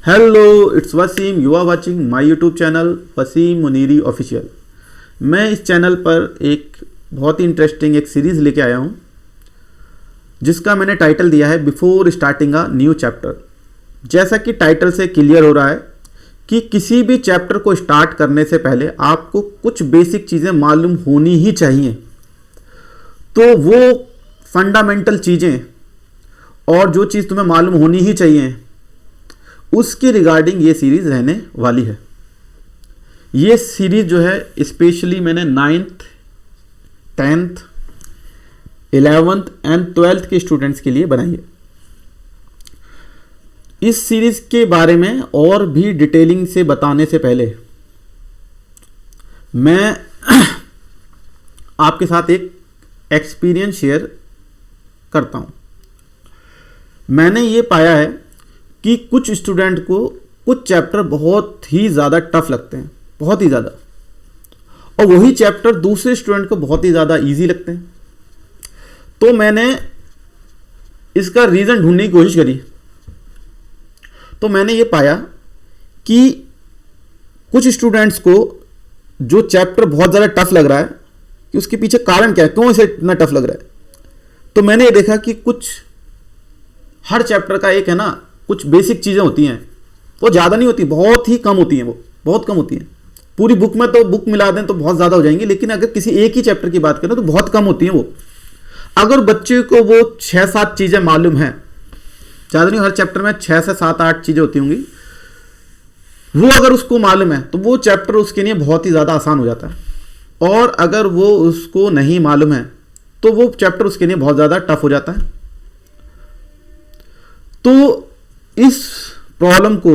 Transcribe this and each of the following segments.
Hello, it's Waseem. You are watching my YouTube channel Waseem Muneeri official. मैं इस channel पर एक बहुत ही इंटरेस्टिंग एक सीरीज़ लेके आया हूँ जिसका मैंने टाइटल दिया है before starting a new chapter. जैसा कि टाइटल से क्लियर हो रहा है कि किसी भी चैप्टर को स्टार्ट करने से पहले आपको कुछ बेसिक चीज़ें मालूम होनी ही चाहिए। तो वो फंडामेंटल चीज़ें और जो चीज़ तुम्हें मालूम होनी ही चाहिए उसकी रिगार्डिंग ये सीरीज़ रहने वाली है। ये सीरीज़ जो है स्पेशली मैंने 9th, 10th, 11th and 12th के स्टूडेंट्स के लिए बनाई है। इस सीरीज़ के बारे में और भी डिटेलिंग से बताने से पहले मैं आपके साथ एक एक्सपीरियंस शेयर करता हूँ। मैंने ये पाया है कि कुछ स्टूडेंट को कुछ चैप्टर बहुत ही ज़्यादा टफ लगते हैं, बहुत ही ज़्यादा, और वही चैप्टर दूसरे स्टूडेंट को बहुत ही ज़्यादा इजी लगते हैं। तो मैंने इसका रीज़न ढूंढने की कोशिश करी तो मैंने ये पाया कि कुछ स्टूडेंट्स को जो चैप्टर बहुत ज़्यादा टफ लग रहा है कि उसके पीछे कारण क्या है, क्यों इसे इतना टफ लग रहा है। तो मैंने ये देखा कि कुछ हर चैप्टर का एक है ना, कुछ बेसिक चीज़ें होती हैं, वो ज़्यादा नहीं होती, बहुत ही कम होती हैं, वो बहुत कम होती हैं। पूरी बुक में तो बुक मिला दें तो बहुत ज़्यादा हो जाएंगी, लेकिन अगर किसी एक ही चैप्टर की बात करें तो बहुत कम होती हैं वो। अगर बच्चे को वो 6-7 चीज़ें मालूम हैं, ज़्यादा नहीं, हर चैप्टर में 6 से 7-8 चीज़ें होती होंगी, वो अगर उसको मालूम है तो वो चैप्टर उसके लिए बहुत ही ज़्यादा आसान हो जाता है। और अगर वो उसको नहीं मालूम है तो वो चैप्टर उसके लिए बहुत ज़्यादा टफ हो जाता है। तो इस प्रॉब्लम को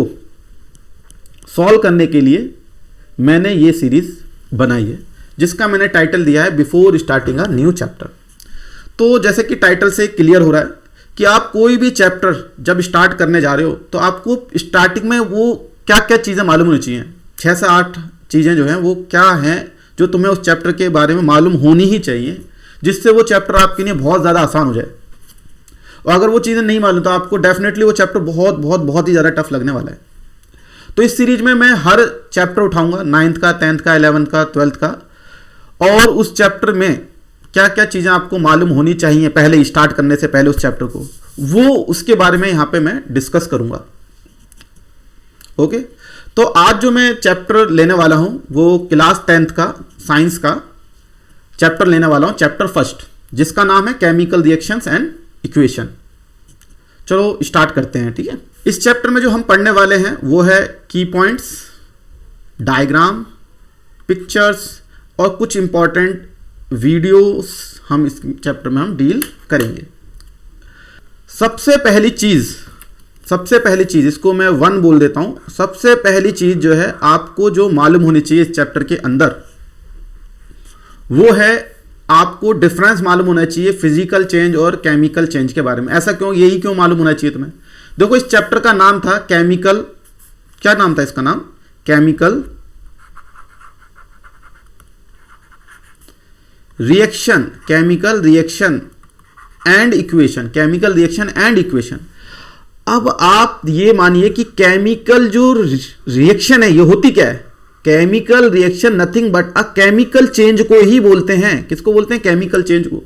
सॉल्व करने के लिए मैंने ये सीरीज़ बनाई है जिसका मैंने टाइटल दिया है before starting a new chapter. तो जैसे कि टाइटल से क्लियर हो रहा है कि आप कोई भी चैप्टर जब स्टार्ट करने जा रहे हो तो आपको स्टार्टिंग में वो क्या क्या चीज़ें मालूम होनी चाहिए। 6 से 8 चीज़ें जो हैं वो क्या हैं जो तुम्हें उस चैप्टर के बारे में मालूम होनी ही चाहिए, जिससे वो चैप्टर आपके लिए बहुत ज़्यादा आसान हो जाए। और अगर वो चीज़ें नहीं मालूम तो आपको डेफिनेटली वो चैप्टर बहुत बहुत बहुत ही ज़्यादा टफ लगने वाला है। तो इस सीरीज में मैं हर चैप्टर उठाऊंगा, 9th का, 10th का, 11th का, 12th का, और उस चैप्टर में क्या क्या चीज़ें आपको मालूम होनी चाहिए पहले स्टार्ट करने से पहले उस चैप्टर को, वो उसके बारे में यहाँ पे मैं डिस्कस करूँगा। ओके, तो आज जो मैं चैप्टर लेने वाला हूँ वो क्लास 10th का साइंस का चैप्टर लेने वाला हूँ, चैप्टर फर्स्ट, जिसका नाम है केमिकल रिएक्शंस एंड इक्वेशन। चलो स्टार्ट करते हैं, ठीक है। इस चैप्टर में जो हम पढ़ने वाले हैं वो है की पॉइंट्स, डायग्राम, पिक्चर्स और कुछ इंपॉर्टेंट वीडियोस हम इस चैप्टर में हम डील करेंगे। सबसे पहली चीज़ इसको मैं 1 बोल देता हूं। सबसे पहली चीज़ जो है आपको जो मालूम होनी चाहिए इस चैप्टर के अंदर वो है आपको डिफरेंस मालूम होना चाहिए फिजिकल चेंज और केमिकल चेंज के बारे में। ऐसा क्यों, यही क्यों मालूम होना चाहिए तुम्हें? देखो, इस चैप्टर का नाम था केमिकल, क्या नाम था इसका नाम? Chemical reaction and equation. अब आप ये मानिए कि केमिकल जो रिएक्शन है ये होती क्या है? Chemical reaction nothing but a chemical change को ही बोलते हैं। किसको बोलते हैं? केमिकल चेंज को।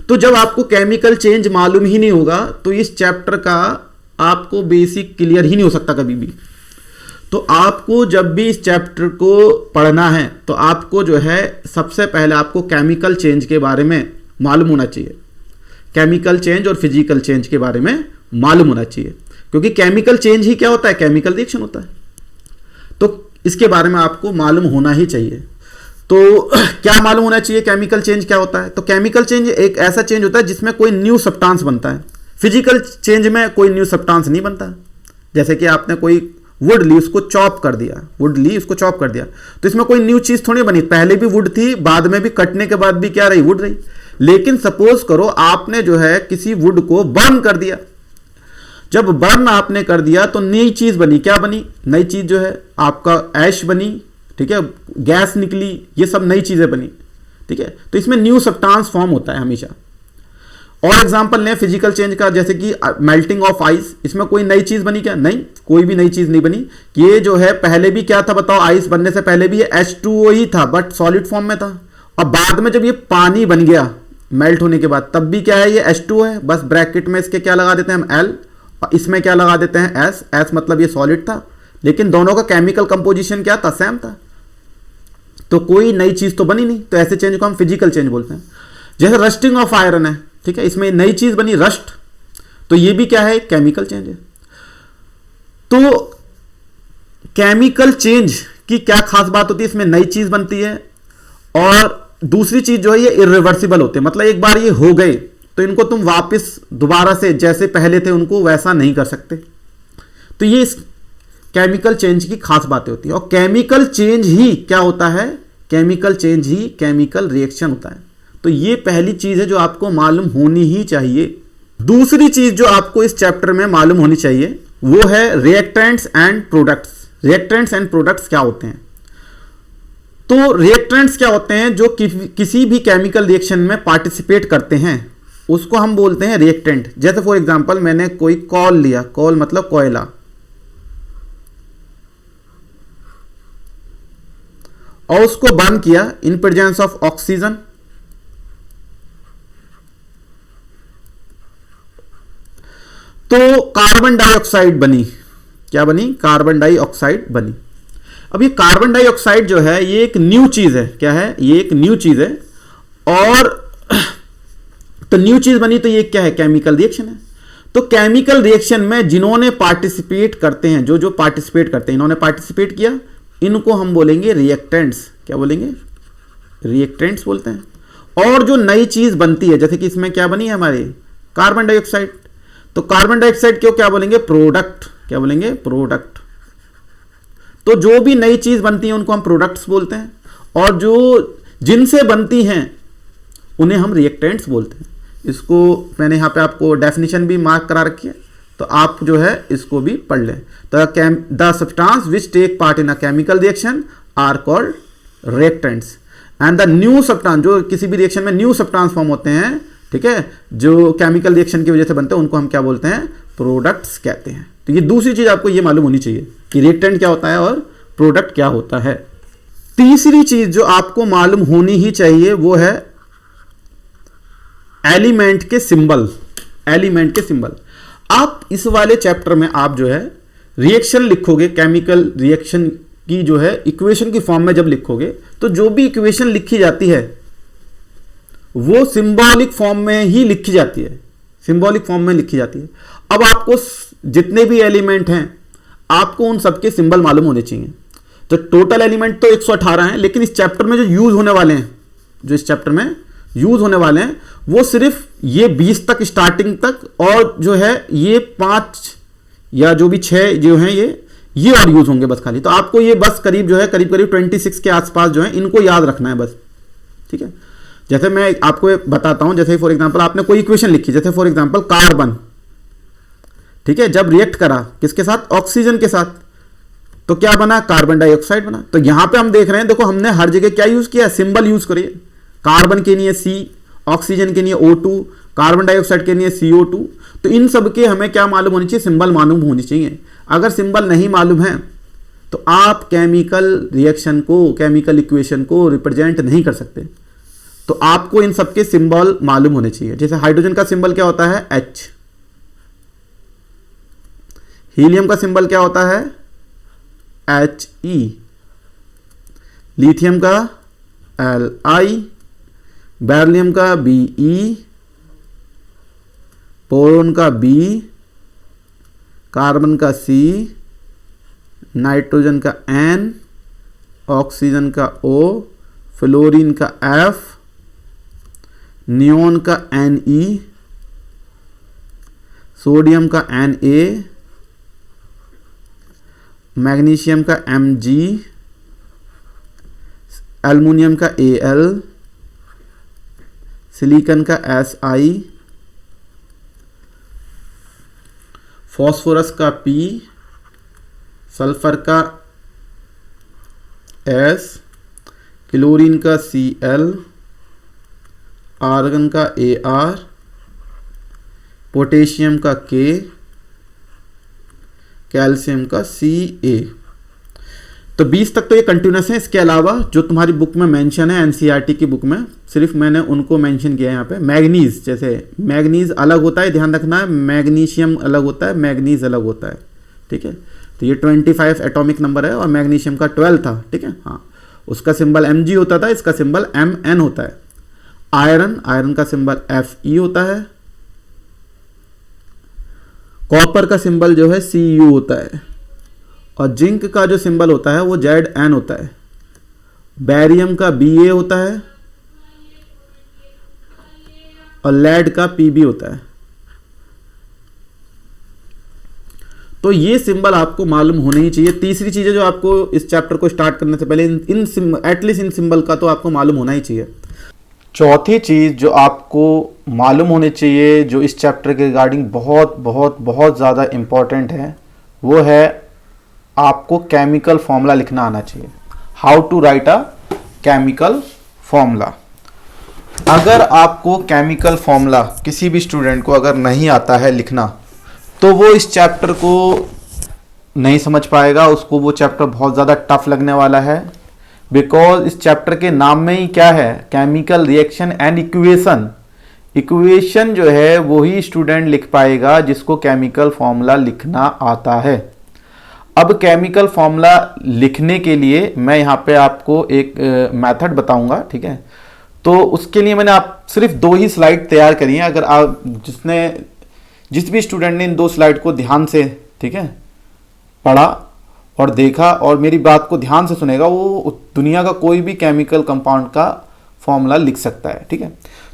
तो जब आपको केमिकल चेंज मालूम ही नहीं होगा तो इस चैप्टर का आपको बेसिक क्लियर ही नहीं हो सकता कभी भी। तो आपको जब भी इस चैप्टर को पढ़ना है तो आपको जो है सबसे पहले आपको केमिकल चेंज के बारे में मालूम होना चाहिए। केमिकल चेंज और फिजिकल चेंज के बारे में मालूम होना चाहिए, क्योंकि केमिकल चेंज ही क्या होता है? केमिकल रिएक्शन होता है। तो इसके बारे में आपको मालूम होना ही चाहिए। तो क्या मालूम होना चाहिए? केमिकल चेंज क्या होता है? तो केमिकल चेंज एक ऐसा चेंज होता है जिसमें कोई न्यू सब्सटेंस बनता है। फिजिकल चेंज में कोई न्यू सब्सटेंस नहीं बनता। जैसे कि आपने कोई वुड ली, उसको चॉप कर दिया, तो इसमें कोई न्यू चीज थोड़ी बनी। पहले भी वुड थी, बाद में भी कटने के बाद भी क्या रही? वुड रही। लेकिन सपोज करो आपने जो है किसी वुड को बर्न कर दिया। जब बर्न आपने कर दिया तो नई चीज बनी। क्या बनी? नई चीज जो है आपका ऐश बनी, ठीक है, गैस निकली, ये सब नई चीजें बनी, ठीक है। तो इसमें न्यू सब्सटेंस फॉर्म होता है हमेशा। और एग्जांपल लें फिजिकल चेंज का, जैसे कि मेल्टिंग ऑफ आइस, इसमें कोई नई चीज बनी क्या? नहीं, कोई भी नई चीज नहीं बनी। ये जो है पहले भी क्या था बताओ, आइस बनने से पहले भी ये H2O ही था, बट सॉलिड फॉर्म में था। और बाद में जब ये पानी बन गया मेल्ट होने के बाद, तब भी क्या है, ये H2O है। बस ब्रैकेट में इसके क्या लगा देते हैं हम, L, और इसमें क्या लगा देते हैं, S। S मतलब ये सॉलिड था, लेकिन दोनों का केमिकल कंपोजिशन क्या था, सेम था। तो कोई नई चीज तो बनी नहीं, तो ऐसे चेंज को हम फिजिकल चेंज बोलते हैं। जैसे रस्टिंग ऑफ आयरन है, ठीक है, इसमें नई चीज बनी रस्ट, तो ये भी क्या है, केमिकल चेंज है। तो केमिकल चेंज की क्या खास बात होती है, इसमें नई चीज बनती है, और दूसरी चीज जो है ये इरिवर्सिबल होते हैं, मतलब एक बार ये हो गए तो इनको तुम वापस दोबारा से जैसे पहले थे उनको वैसा नहीं कर सकते। तो ये इस केमिकल चेंज की खास बातें होती है। और केमिकल चेंज ही क्या होता है, केमिकल चेंज ही केमिकल रिएक्शन होता है। तो ये पहली चीज है जो आपको मालूम होनी ही चाहिए। दूसरी चीज जो आपको इस चैप्टर में मालूम होनी चाहिए वो है reactants and products. Reactants and products क्या होते हैं? तो रिएक्टेंट्स क्या होते हैं, जो किसी भी केमिकल रिएक्शन में पार्टिसिपेट करते हैं उसको हम बोलते हैं रिएक्टेंट। जैसे फॉर एग्जांपल मैंने कोई कॉल लिया, कॉल मतलब कोयला, और उसको बर्न किया इन प्रेजेंस ऑफ ऑक्सीजन, तो कार्बन डाइऑक्साइड बनी। क्या बनी? कार्बन डाइऑक्साइड बनी। अब ये कार्बन डाइऑक्साइड जो है ये एक न्यू चीज है। क्या है? ये एक न्यू चीज है। और तो न्यू चीज बनी तो ये क्या है? केमिकल रिएक्शन है। तो केमिकल रिएक्शन में जिन्होंने पार्टिसिपेट करते हैं, जो जो पार्टिसिपेट करते हैं, इन्होंने पार्टिसिपेट किया, इनको हम बोलेंगे रिएक्टेंट्स। क्या बोलेंगे? रिएक्टेंट्स बोलते हैं। और जो नई चीज बनती है, जैसे कि इसमें क्या बनी है हमारे, कार्बन डाइऑक्साइड, तो कार्बन डाइऑक्साइड क्यों क्या बोलेंगे? प्रोडक्ट। क्या बोलेंगे? प्रोडक्ट। तो जो भी नई चीज बनती है उनको हम प्रोडक्ट्स बोलते हैं, और जो जिनसे बनती हैं उन्हें हम रिएक्टेंट्स बोलते हैं। इसको मैंने यहां पे आपको डेफिनेशन भी मार्क करा रखी है, तो आप जो है इसको भी पढ़ लें। The substance which take part in a chemical reaction are called reactants, and the new substance, जो किसी भी रिएक्शन में न्यू सब्सटेंस फॉर्म होते हैं, ठीक है, जो केमिकल रिएक्शन की वजह से बनते हैं, उनको हम क्या बोलते हैं? प्रोडक्ट्स कहते हैं। तो ये दूसरी चीज आपको ये मालूम होनी चाहिए कि रिएक्टेंट क्या होता है और प्रोडक्ट क्या होता है। तीसरी चीज जो आपको मालूम होनी ही चाहिए वो है एलिमेंट के सिंबल। एलिमेंट के सिंबल। आप इस वाले चैप्टर में आप जो है रिएक्शन लिखोगे, केमिकल रिएक्शन की जो है इक्वेशन की फॉर्म में जब लिखोगे, तो जो भी इक्वेशन लिखी जाती है वो सिंबॉलिक फॉर्म में ही लिखी जाती है। सिंबॉलिक फॉर्म में लिखी जाती है। अब आपको जितने भी एलिमेंट हैं आपको उन सबके सिंबल मालूम होने चाहिए। तो टोटल एलिमेंट तो 118 हैं, लेकिन इस चैप्टर में जो यूज होने वाले हैं, जो इस चैप्टर में यूज होने वाले हैं, वो सिर्फ ये 20 तक, स्टार्टिंग तक, और जो है ये 5 या जो भी 6 जो हैं ये और यूज होंगे बस खाली। तो आपको ये बस करीब जो है करीब 26 के आसपास जो है इनको याद रखना है बस, ठीक है। जैसे मैं आपको बताता हूं, जैसे फॉर एग्जांपल आपने कोई इक्वेशन लिखी, जैसे फॉर एग्जांपल कार्बन, ठीक है, जब रिएक्ट करा किसके साथ? ऑक्सीजन के साथ, तो क्या बना? कार्बन डाइऑक्साइड बना। तो यहां पे हम देख रहे हैं, देखो हमने हर जगह क्या यूज किया? सिंबल यूज करिए। कार्बन के लिए C, ऑक्सीजन के लिए O2, कार्बन डाइऑक्साइड के लिए CO2। तो इन सब के हमें क्या मालूम होनी चाहिए? सिंबल मालूम होनी चाहिए। अगर सिंबल नहीं मालूम है तो आप केमिकल रिएक्शन को, केमिकल इक्वेशन को रिप्रेजेंट नहीं कर सकते। तो आपको इन सबके सिंबल मालूम होने चाहिए। जैसे हाइड्रोजन का सिंबल क्या होता है? H। हीलियम का सिंबल क्या होता है? He। लिथियम का Li, बेरिलियम का Be, बोरोन का B, कार्बन का C, नाइट्रोजन का N, ऑक्सीजन का O, फ्लोरीन का F, नियोन का Ne, सोडियम का Na, मैग्नीशियम का Mg, एल्युमिनियम का Al, सिलिकॉन का Si, फॉस्फोरस का P, सल्फर का S, क्लोरीन का Cl, आर्गन का Ar, पोटेशियम का K, कैल्शियम का Ca। तो 20 तक तो ये कंटिन्यूस है। इसके अलावा जो तुम्हारी बुक में मेंशन है, एनसीईआरटी की बुक में, सिर्फ मैंने उनको मेंशन किया है यहाँ पे। मैग्नीज, जैसे मैग्नीज अलग होता है, ध्यान रखना है, मैग्नीशियम अलग होता है, मैग्नीज अलग होता है, ठीक है। तो ये 25 एटॉमिक नंबर है और मैग्नीशियम का 12 था, ठीक है। हाँ, उसका सिंबल Mg होता था, इसका सिंबल Mn होता है। आयरन का सिंबल Fe होता है। कॉपर का सिंबल जो है Cu होता है और जिंक का जो सिंबल होता है वो Zn होता है। बैरियम का Ba होता है और लेड का Pb होता है। तो ये सिंबल आपको मालूम होने ही चाहिए। तीसरी चीज़ जो आपको इस चैप्टर को स्टार्ट करने से पहले एटलीस्ट इन सिंबल का तो आपको मालूम होना ही चाहिए। चौथी चीज़ जो आपको मालूम होनी चाहिए, जो इस चैप्टर के रिगार्डिंग बहुत बहुत बहुत ज़्यादा इम्पॉर्टेंट है, वो है आपको केमिकल फॉर्मूला लिखना आना चाहिए। How to write a chemical formula. अगर आपको केमिकल फॉर्मूला किसी भी स्टूडेंट को अगर नहीं आता है लिखना, तो वो इस चैप्टर को नहीं समझ पाएगा, उसको वो चैप्टर बहुत ज़्यादा टफ लगने वाला है। बिकॉज इस चैप्टर के नाम में ही क्या है, chemical reaction and equation. Equation जो है वही स्टूडेंट लिख पाएगा जिसको केमिकल फॉर्मूला लिखना आता है। अब केमिकल फॉर्मूला लिखने के लिए मैं यहाँ पे आपको एक मेथड बताऊंगा, ठीक है। तो उसके लिए मैंने आप सिर्फ 2 ही स्लाइड तैयार करी हैं। अगर आप जिस भी स्टूडेंट ने इन 2 स्लाइड को ध्यान से, ठीक है, पढ़ा और देखा और मेरी बात को ध्यान से सुनेगा, वो दुनिया का कोई भी केमिकल कंपाउंड का फॉर्मूला लिख सकता है, ठीक है।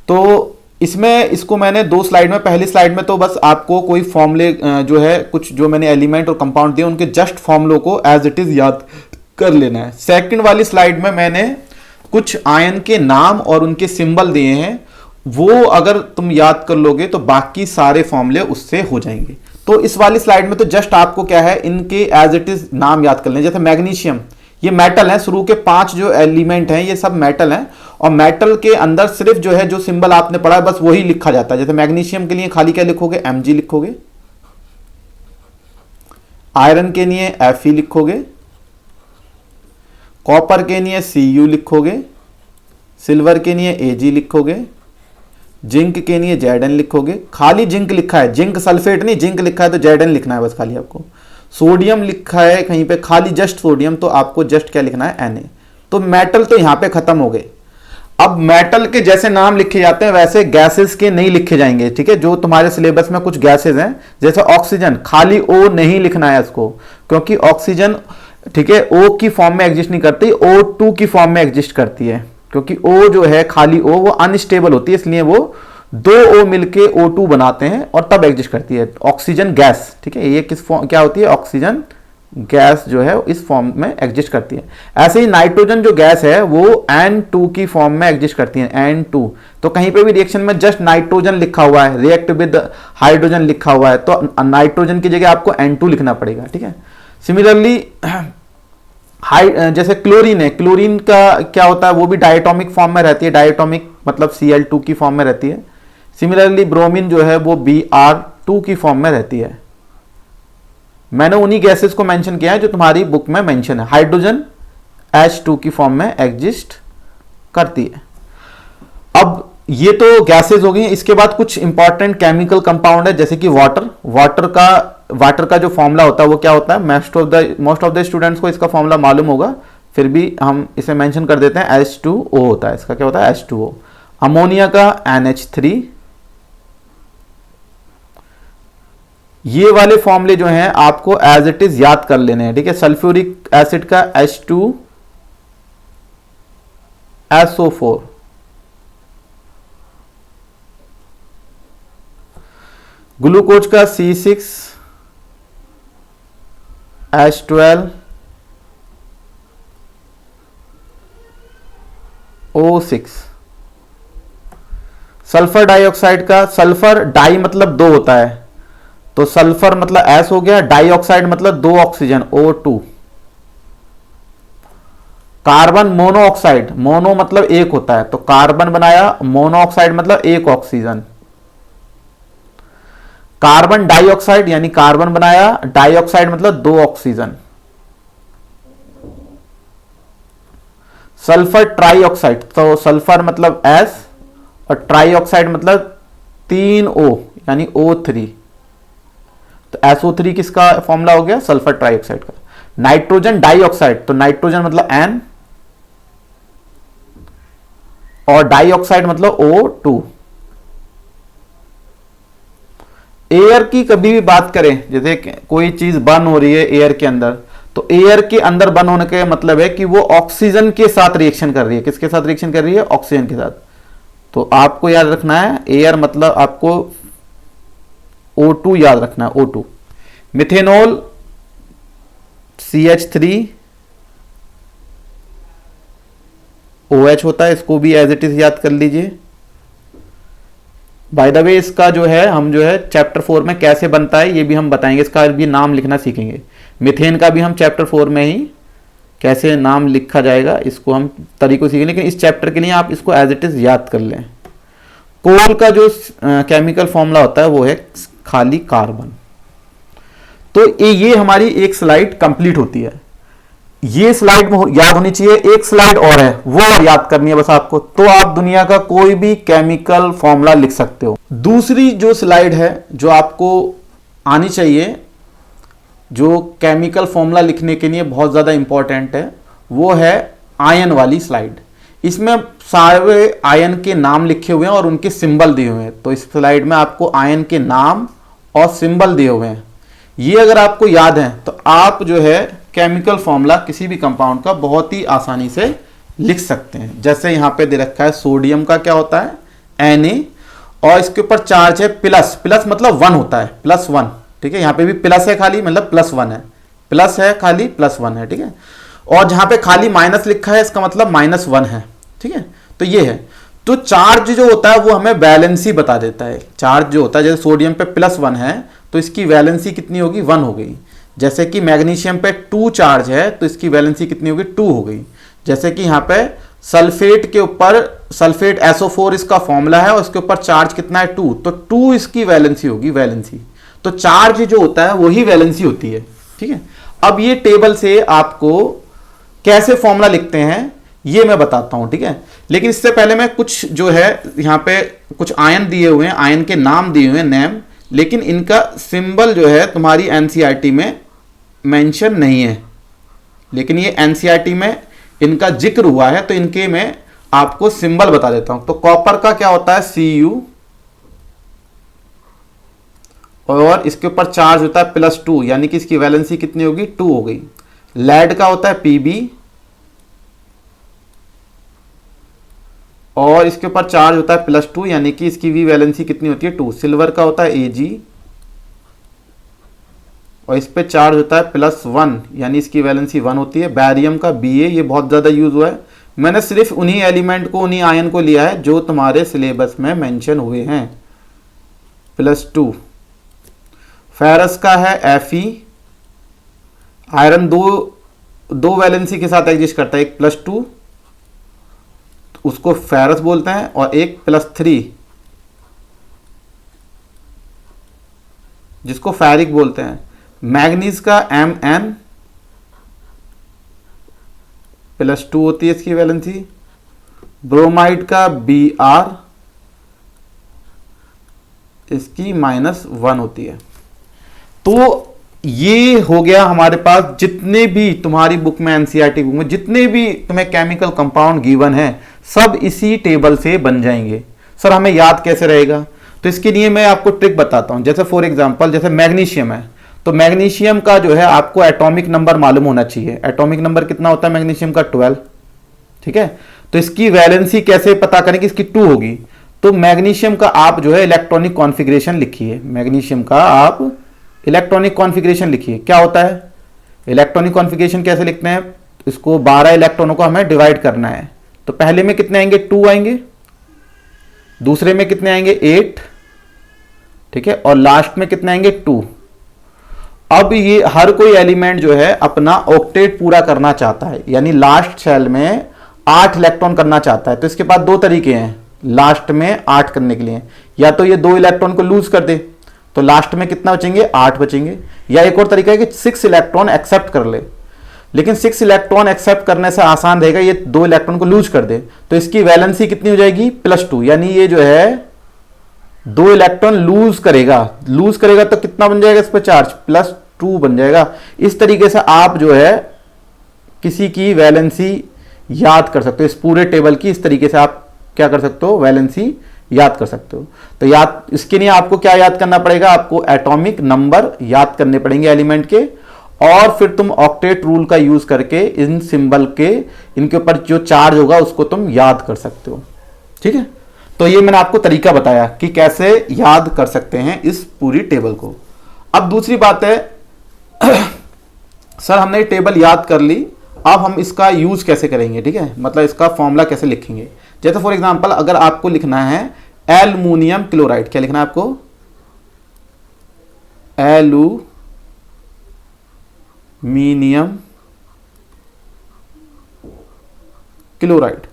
तो इसको मैंने 2 स्लाइड में, पहली स्लाइड में तो बस आपको कोई फॉर्मूले जो है, कुछ जो मैंने एलिमेंट और कंपाउंड दिए उनके जस्ट फॉर्मूलों को एज इट इज याद कर लेना है। सेकंड वाली स्लाइड में मैंने कुछ आयन के नाम और उनके सिंबल दिए हैं, वो अगर तुम याद कर लोगे तो बाकी सारे फॉर्मूले उससे हो जाएंगे। तो इस वाली स्लाइड में तो जस्ट आपको क्या है, इनके एज इट इज नाम याद कर लें। जैसे मैग्नीशियम, ये मेटल है, शुरू के 5 जो एलिमेंट हैं ये सब मेटल हैं और मेटल के अंदर सिर्फ जो है जो सिंबल आपने पढ़ा है बस वही लिखा जाता है। जैसे मैग्नीशियम के लिए खाली क्या लिखोगे, Mg लिखोगे। आयरन के लिए Fe लिखोगे। कॉपर के लिए Cu लिखोगे। सिल्वर के लिए Ag लिखोगे। जिंक के लिए Zn लिखोगे। खाली जिंक लिखा है, जिंक सल्फेट नहीं, जिंक लिखा है तो Zn लिखना है बस खाली आपको। सोडियम लिखा है कहीं पे खाली जस्ट सोडियम, तो आपको जस्ट क्या लिखना है, Na। तो मेटल तो यहां पे खत्म हो गए। अब मेटल के जैसे नाम लिखे जाते हैं वैसे गैसेस के नहीं लिखे जाएंगे, ठीक है। जो तुम्हारे सिलेबस में कुछ गैसेस हैं, जैसे ऑक्सीजन, खाली O नहीं लिखना है इसको, क्योंकि ऑक्सीजन, ठीक है, O की फॉर्म में एग्जिस्ट नहीं करती, O2 की फॉर्म में एग्जिस्ट करती है। क्योंकि O जो है, खाली O, वो अनस्टेबल होती है, इसलिए वो 2 O मिलके O2 बनाते हैं और तब एग्जिस्ट करती है ऑक्सीजन गैस, ठीक है। ये किस फॉर्म क्या होती है, ऑक्सीजन गैस जो है इस फॉर्म में एग्जिस्ट करती है। ऐसे ही नाइट्रोजन जो गैस है वो N2 की फॉर्म में एग्जिस्ट करती है, N2। तो कहीं पे भी रिएक्शन में जस्ट नाइट्रोजन लिखा हुआ है, रिएक्ट विद हाइड्रोजन लिखा हुआ है, तो नाइट्रोजन की जगह आपको N2 लिखना पड़ेगा, ठीक है। सिमिलरली जैसे क्लोरीन है, क्लोरीन का क्या होता है, वो भी डायटोमिक फॉर्म में रहती है, डायटोमिक मतलब Cl2 की फॉर्म में रहती है। सिमिलरली ब्रोमीन जो है वो Br2 की फॉर्म में रहती है। मैंने उन्हीं गैसेस को मेंशन किया है जो तुम्हारी बुक में मेंशन है। हाइड्रोजन H2 की फॉर्म में एग्जिस्ट करती है। अब ये तो गैसेस हो गई। इसके बाद कुछ इंपॉर्टेंट केमिकल कंपाउंड है, जैसे कि वाटर का जो फॉर्मूला होता है वो क्या होता है, मोस्ट ऑफ द स्टूडेंट्स को इसका फॉर्मूला मालूम होगा, फिर भी हम इसे मेंशन कर देते हैं। H2O होता है, इसका क्या होता है, H2O। अमोनिया का NH3। ये वाले फॉर्मूले जो हैं आपको एज इट इज याद कर लेने हैं, ठीक है। सल्फ्यूरिक एसिड का H2SO4। ग्लूकोज का C6H12O6। सल्फर डाइऑक्साइड का, सल्फर डाई मतलब 2 होता है, तो सल्फर मतलब S हो गया, डाइऑक्साइड मतलब 2 oxygen O2। Carbon monoxide, mono मतलब 1 होता है, तो कार्बन बनाया, मोनोऑक्साइड मतलब 1 ऑक्सीजन। कार्बन डाइऑक्साइड यानी कार्बन बनाया, डाइऑक्साइड मतलब 2 ऑक्सीजन, सल्फर ट्राइऑक्साइड, तो सल्फर मतलब S और ट्राइऑक्साइड मतलब 3O यानी O3, तो SO3 किसका फॉर्मूला हो गया, सल्फर ट्राइऑक्साइड का। नाइट्रोजन डाइऑक्साइड, तो नाइट्रोजन मतलब N और डाइऑक्साइड मतलब O2। एयर की कभी भी बात करें, जैसे कोई चीज बर्न हो रही है एयर के अंदर, तो एयर के अंदर बर्न होने का मतलब है कि वो ऑक्सीजन के साथ रिएक्शन कर रही है। किसके साथ रिएक्शन कर रही है, ऑक्सीजन के साथ। तो आपको याद रखना है एयर मतलब आपको O2 याद रखना है, O2। मिथेनॉल CH3 OH होता है, इसको भी एज इट इज याद कर लीजिए। बाय द वे इसका जो है हम जो है चैप्टर 4 में कैसे बनता है ये भी हम बताएंगे, इसका भी नाम लिखना सीखेंगे। मिथेन का भी हम चैप्टर 4 में ही कैसे नाम लिखा जाएगा इसको हम तरीकों सीखेंगे, लेकिन इस चैप्टर के लिए आप इसको एज इट इज याद कर लें। कोल का जो केमिकल फॉर्मूला होता है वो है खाली कार्बन। तो ये हमारी एक स्लाइड कंप्लीट होती है। ये स्लाइड में याद होनी चाहिए, एक स्लाइड और है वो याद करनी है बस आपको, तो आप दुनिया का कोई भी केमिकल फॉर्मूला लिख सकते हो। दूसरी जो स्लाइड है जो आपको आनी चाहिए, जो केमिकल फॉर्मूला लिखने के लिए बहुत ज्यादा इंपॉर्टेंट है, वो है आयन वाली स्लाइड। इसमें सारे आयन के नाम लिखे हुए हैं और उनके सिंबल दिए हुए हैं। तो इस स्लाइड में आपको आयन के नाम और सिंबल दिए हुए हैं। ये अगर आपको याद है तो आप जो है केमिकल फॉर्मूला किसी भी कंपाउंड का बहुत ही आसानी से लिख सकते हैं। जैसे यहां पे दे रखा है सोडियम का क्या होता है Na, और इसके ऊपर चार्ज है प्लस, प्लस मतलब 1 होता है, +1। ठीक है, यहां पे भी प्लस है खाली मतलब +1 है, प्लस है खाली +1 है। ठीक है, और जहां पे खाली माइनस लिखा है इसका मतलब -1 है। ठीक है, तो ये है। तो चार्ज जो होता है वो हमें वैलेंसी बता देता है। चार्ज जो होता है जैसे सोडियम पे +1 है तो इसकी वैलेंसी कितनी होगी, 1 हो गई। जैसे कि मैग्नीशियम पे 2 चार्ज है तो इसकी वैलेंसी कितनी होगी, 2 हो गई। जैसे कि यहाँ पे सल्फेट के ऊपर सल्फेट SO4 इसका फॉर्मूला है और इसके ऊपर चार्ज कितना है, 2, तो 2 इसकी वैलेंसी होगी, वैलेंसी। तो चार्ज जो होता है वही वैलेंसी होती है। ठीक है, अब ये टेबल से आपको कैसे फॉर्मूला लिखते हैं ये मैं बताता हूं। ठीक है, लेकिन इससे पहले मैं कुछ जो है यहाँ पे कुछ आयन दिए हुए हैं, आयन के नाम दिए हुए हैं, नेम, लेकिन इनका सिंबल जो है तुम्हारी एनसीईआरटी में मेंशन नहीं है, लेकिन ये एनसीईआरटी में इनका जिक्र हुआ है तो इनके मैं आपको सिंबल बता देता हूं। तो कॉपर का क्या होता है, Cu, और इसके ऊपर चार्ज होता है +2 यानी कि इसकी वैलेंसी कितनी होगी, 2 हो गई। लेड का होता है Pb और इसके ऊपर चार्ज होता है +2 यानी कि इसकी भी वैलेंसी कितनी होती है, 2। सिल्वर का होता है Ag और इस पे चार्ज होता है +1 यानी इसकी वैलेंसी 1 होती है। बैरियम का Ba, ये बहुत ज़्यादा यूज हुआ है, मैंने सिर्फ उन्हीं एलिमेंट को, उन्हीं आयन को लिया है जो तुम्हारे सिलेबस में मेंशन हुए हैं, +2। फेरस का है Fe, आयरन दो वैलेंसी के साथ एग्जिस्ट करता है, एक +2 उसको फेरस बोलते हैं और एक +3 जिसको फेरिक बोलते हैं। मैग्नीज का Mn, +2 होती है इसकी वैलेंसी। ब्रोमाइड का Br, इसकी -1 होती है। तो ये हो गया हमारे पास जितने भी तुम्हारी बुक में, एनसीईआरटी बुक में जितने भी तुम्हें केमिकल कंपाउंड गिवन है सब इसी टेबल से बन जाएंगे। सर हमें याद कैसे रहेगा, तो इसके लिए मैं आपको ट्रिक बताता हूं। जैसे फॉर एग्जांपल जैसे मैग्नीशियम है, तो मैग्नीशियम का जो है आपको एटॉमिक नंबर मालूम होना चाहिए। एटॉमिक नंबर कितना होता है मैग्नीशियम का, 12। ठीक है, तो इसकी वैलेंसी कैसे पता करें कि इसकी 2 होगी, तो मैग्नीशियम का आप जो है इलेक्ट्रॉनिक कॉन्फ़िगरेशन लिखिए। मैग्नीशियम का आप इलेक्ट्रॉनिक कॉन्फ़िगरेशन लिखिए। क्या होता है इलेक्ट्रॉनिक कॉन्फ़िगरेशन, कैसे लिखते हैं, इसको 12 इलेक्ट्रॉनों को हमें डिवाइड करना है। तो पहले में कितने आएंगे, 2 आएंगे, दूसरे में कितने आएंगे, 8। ठीक है, और लास्ट में कितने आएंगे, 2। अब ये हर कोई एलिमेंट जो है अपना ऑक्टेट पूरा करना चाहता है, यानी लास्ट सेल में 8 इलेक्ट्रॉन करना चाहता है। तो इसके पास 2 तरीके हैं लास्ट में 8 करने के लिए, या तो ये 2 इलेक्ट्रॉन को लूज कर दे, तो लास्ट में कितना बचेंगे, 8 बचेंगे। या एक और तरीका है कि 6 इलेक्ट्रॉन एक्सेप्ट कर ले, लेकिन 6 इलेक्ट्रॉन एक्सेप्ट करने से आसान रहेगा ये 2 इलेक्ट्रॉन को लूज कर दे, तो इसकी वैलेंसी कितनी हो जाएगी, +2, यानी ये जो है 2 इलेक्ट्रॉन लूज करेगा तो कितना बन जाएगा इस पर चार्ज, +2 बन जाएगा। इस तरीके से आप जो है किसी की वैलेंसी याद कर सकते हो, इस पूरे टेबल की इस तरीके से आप क्या कर सकते हो, वैलेंसी याद कर सकते हो। तो याद इसके लिए आपको क्या याद करना पड़ेगा, आपको एटॉमिक नंबर याद करने पड़ेंगे एलिमेंट के, और फिर तुम ऑक्टेट रूल का यूज करके इन सिंबल के इनके ऊपर जो चार्ज होगा उसको तुम याद कर सकते हो। ठीक है, तो ये मैंने आपको तरीका बताया कि कैसे याद कर सकते हैं इस पूरी टेबल को। अब दूसरी बात है सर हमने टेबल याद कर ली, अब हम इसका यूज कैसे करेंगे, ठीक है, मतलब इसका फॉर्मूला कैसे लिखेंगे। जैसे फॉर एग्जांपल अगर आपको लिखना है एल्युमिनियम क्लोराइड, क्या लिखना है आपको, एल्युमिनियम क्लोराइड,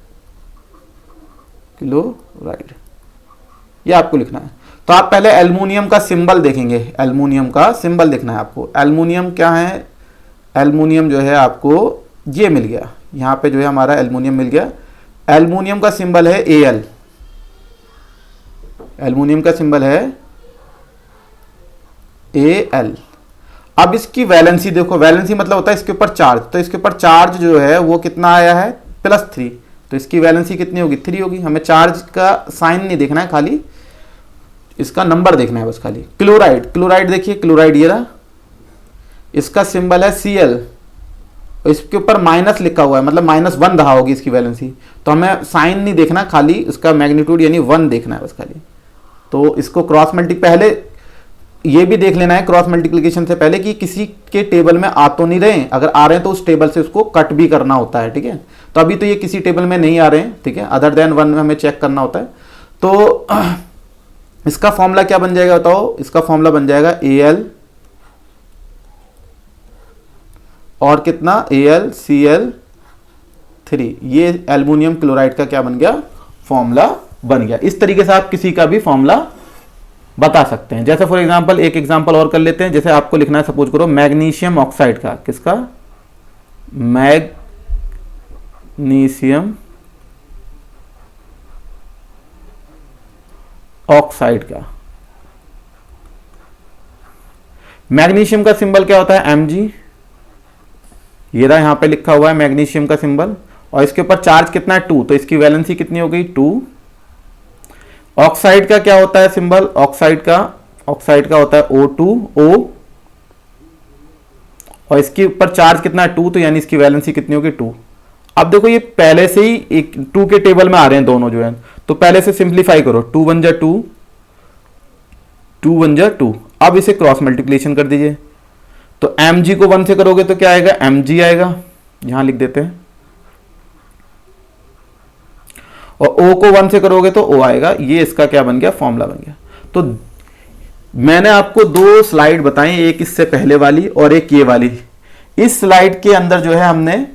ये आपको लिखना है। तो आप पहले एल्युमिनियम का सिंबल देखेंगे, एल्युमिनियम का सिंबल देखना है आपको। एल्युमिनियम क्या है, एल्युमिनियम जो है आपको ये मिल गया, यहां पे जो है हमारा एल्युमिनियम मिल गया। एल्युमिनियम का सिंबल है Al, एल्युमिनियम का सिंबल है Al। अब इसकी वैलेंसी देखो, वैलेंसी मतलब होता है इसके ऊपर चार्ज, तो इसके ऊपर चार्ज जो है वो कितना आया है, +3, तो इसकी वैलेंसी कितनी होगी, 3 होगी। हमें चार्ज का साइन नहीं देखना है, खाली इसका नंबर देखना है बस खाली। क्लोराइड, क्लोराइड देखिए, क्लोराइड ये रहा, इसका सिंबल है Cl, इसके ऊपर माइनस लिखा हुआ है, मतलब -1 रहा होगी इसकी वैलेंसी, तो हमें साइन नहीं देखना, खाली इसका मैग्नीट्यूड यानी 1 देखना है बस खाली। तो इसको क्रॉस मल्टी पहले ये भी देख लेना है क्रॉस मल्टीप्लिकेशन से पहले कि किसी के टेबल में आ तो नहीं रहे हैं, अगर आ रहे हैं तो उस टेबल से उसको कट भी करना होता है। ठीक है, तो अभी तो ये किसी टेबल में नहीं आ रहे हैं, ठीक है, अदर देन 1 में हमें चेक करना होता है। तो इसका फॉर्मूला क्या बन जाएगा बताओ, इसका फॉर्मूला बन जाएगा Al और कितना AlCl3, ये एल्युमिनियम क्लोराइड का क्या बन गया, फॉर्मूला बन गया। इस तरीके से आप किसी का भी फॉर्मूला बता सकते हैं। जैसे फॉर एग्जांपल एक एग्जांपल और कर लेते हैं, जैसे आपको लिखना है सपोज करो मैग्नीशियम ऑक्साइड का, किसका, मैग्नीशियम ऑक्साइड का। मैग्नीशियम का सिंबल क्या होता है, Mg, ये रहा यहां पे लिखा हुआ है मैग्नीशियम का सिंबल, और इसके ऊपर चार्ज कितना है, 2, तो इसकी वैलेंसी कितनी हो गई, 2। ऑक्साइड का क्या होता है सिंबल, ऑक्साइड का होता है O2O, और इसके ऊपर चार्ज कितना है, 2, तो यानी इसकी वैलेंसी कितनी होगी, 2। अब देखो ये पहले से ही एक 2 के टेबल में आ रहे हैं दोनों जो है, तो पहले से सिंप्लीफाई करो, 2 1 जा 2, 2 1 जा 2। अब इसे क्रॉस मल्टीप्लिकेशन कर दीजिए, तो Mg को 1 से करोगे तो क्या आएगा, Mg आएगा, यहां लिख देते हैं, और O को 1 से करोगे तो O आएगा। ये इसका क्या बन गया, फॉर्मूला बन गया। तो मैंने आपको 2 स्लाइड बताई, एक इससे पहले वाली और एक ये वाली। इस स्लाइड के अंदर जो है हमने,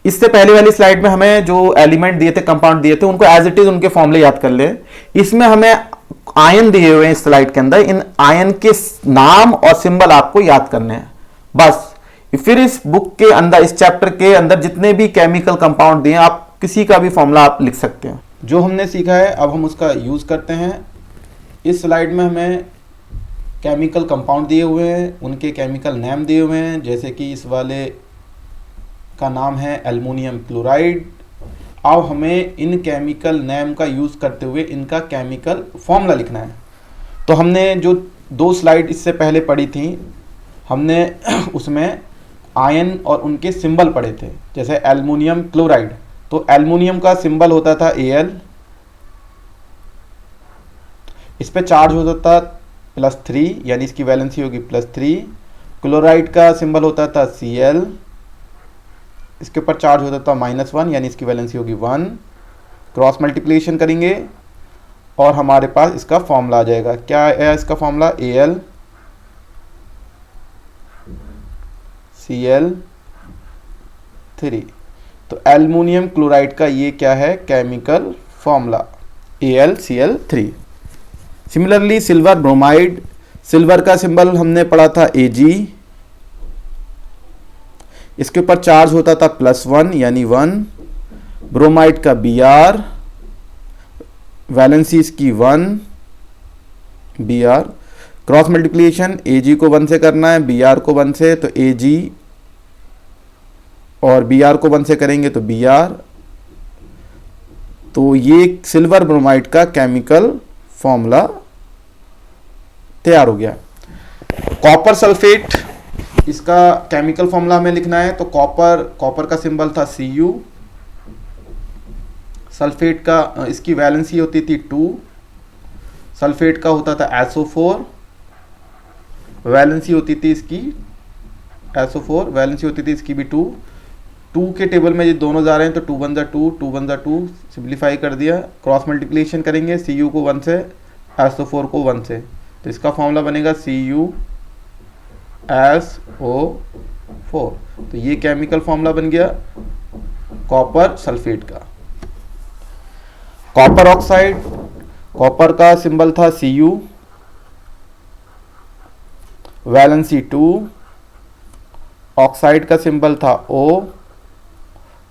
इससे पहले वाली स्लाइड में हमें जो एलिमेंट दिए थे, कंपाउंड दिए थे, उनको एज इट इज उनके फॉर्मूले याद कर ले। इसमें हमें आयन दिए हुए हैं इस स्लाइड के अंदर, इन आयन के नाम और सिंबल आपको याद करने हैं बस। फिर इस बुक के अंदर, इस चैप्टर के अंदर जितने भी केमिकल कंपाउंड दिए, आप किसी का भी फॉर्मूला आप लिख सकते हैं। जो हमने सीखा है अब हम उसका यूज करते हैं। इस स्लाइड में हमें केमिकल कंपाउंड दिए हुए हैं, उनके केमिकल नेम दिए हुए हैं, जैसे कि इस वाले का नाम है एल्युमिनियम क्लोराइड। अब हमें इन केमिकल नेम का यूज़ करते हुए इनका केमिकल फॉर्मूला लिखना है। तो हमने जो 2 स्लाइड इससे पहले पढ़ी थी, हमने उसमें आयन और उनके सिंबल पढ़े थे। जैसे एल्युमिनियम क्लोराइड, तो एल्युमिनियम का सिंबल होता था Al, इस पे चार्ज होता था +3, यानी इसकी वैलेंसी होगी +3। क्लोराइड का सिंबल होता था Cl, इसके ऊपर चार्ज होता था -1, यानी इसकी वैलेंसी होगी 1। क्रॉस मल्टीप्लिकेशन करेंगे और हमारे पास इसका फॉर्मूला आ जाएगा। क्या है इसका फॉर्मूला, AlCl3। तो एल्युमिनियम क्लोराइड का ये क्या है, chemical formula AlCl3। Similarly silver bromide, silver का सिंबल हमने पढ़ा था Ag, इसके ऊपर चार्ज होता था +1 यानी 1, ब्रोमाइड का Br, वैलेंसी इसकी 1 Br, क्रॉस मल्टीप्लिकेशन Ag को 1 से करना है, Br को 1 से, तो Ag और Br को 1 से करेंगे तो Br। तो ये सिल्वर ब्रोमाइड का केमिकल फॉर्मूला तैयार हो गया। कॉपर सल्फेट, इसका केमिकल फॉर्मूला हमें लिखना है। तो कॉपर का सिंबल था Cu, सल्फेट का इसकी वैलेंसी होती थी 2, सल्फेट का होता था SO4, वैलेंसी होती थी इसकी SO4, वैलेंसी होती थी इसकी भी 2 के टेबल में ये दोनों जा रहे हैं तो 2 1 2, 2 1 2, सिंप्लीफाई कर दिया। क्रॉस मल्टीप्लिकेशन करेंगे Cu को 1 से, SO4 को 1 से, तो इसका फॉर्मूला बनेगा CuSO4। तो ये केमिकल फॉर्मूला बन गया कॉपर सल्फेट का। कॉपर ऑक्साइड, कॉपर का सिंबल था Cu, वैलेंसी 2, ऑक्साइड का सिंबल था O,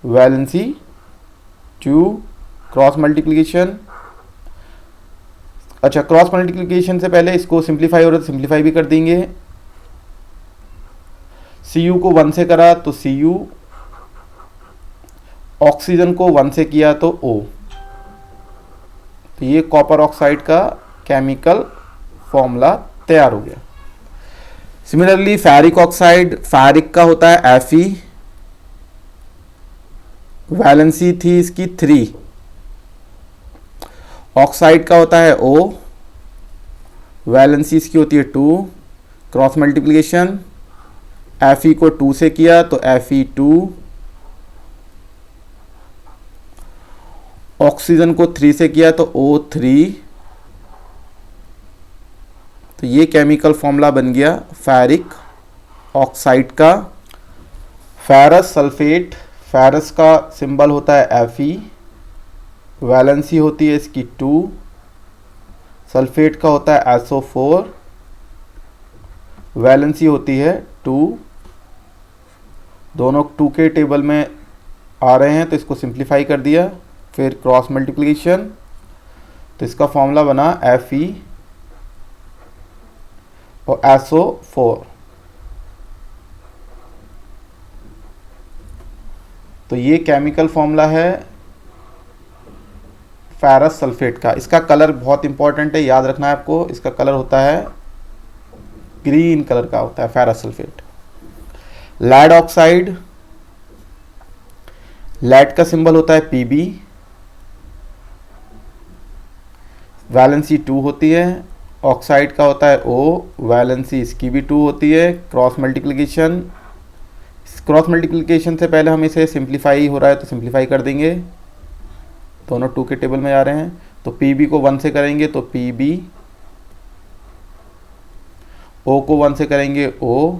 वैलेंसी 2, क्रॉस मल्टीप्लिकेशन। अच्छा, क्रॉस मल्टीप्लिकेशन से पहले इसको सिंप्लीफाई हो रहा है तो सिंप्लीफाई भी कर देंगे। Cu को 1 से करा तो Cu, ऑक्सीजन को 1 से किया तो O। तो ये कॉपर ऑक्साइड का केमिकल फॉर्मूला तैयार हो गया। सिमिलरली फेरिक ऑक्साइड, फेरिक का होता है Fe, वैलेंसी थी इसकी 3, ऑक्साइड का होता है O, वैलेंसी इसकी होती है 2, क्रॉस मल्टीप्लिकेशन Fe को 2 से किया तो Fe2, ऑक्सीजन को 3 से किया तो O3। तो ये केमिकल फॉर्मूला बन गया फेरिक ऑक्साइड का। फेरस सल्फेट, फेरस का सिंबल होता है Fe, वैलेंसी होती है इसकी 2, सल्फेट का होता है SO4, वैलेंसी होती है 2। दोनों 2 के टेबल में आ रहे हैं तो इसको सिंप्लीफाई कर दिया, फिर क्रॉस मल्टीप्लिकेशन, तो इसका फॉर्मूला बना Fe और SO4। तो ये केमिकल फॉर्मूला है फेरस सल्फेट का। इसका कलर बहुत इंपॉर्टेंट है, याद रखना है आपको। इसका कलर होता है ग्रीन कलर का होता है ferrous sulphate. Lead oxide, lead का सिंबल होता है Pb, वैलेंसी 2 होती है, ऑक्साइड का होता है O, वैलेंसी इसकी भी 2 होती है। क्रॉस मल्टीप्लिकेशन, क्रॉस मल्टीप्लिकेशन से पहले हम इसे सिंप्लीफाई हो रहा है तो सिंप्लीफाई कर देंगे, दोनों 2 के टेबल में आ रहे हैं। तो Pb को 1 से करेंगे तो Pb, O को 1 से करेंगे O,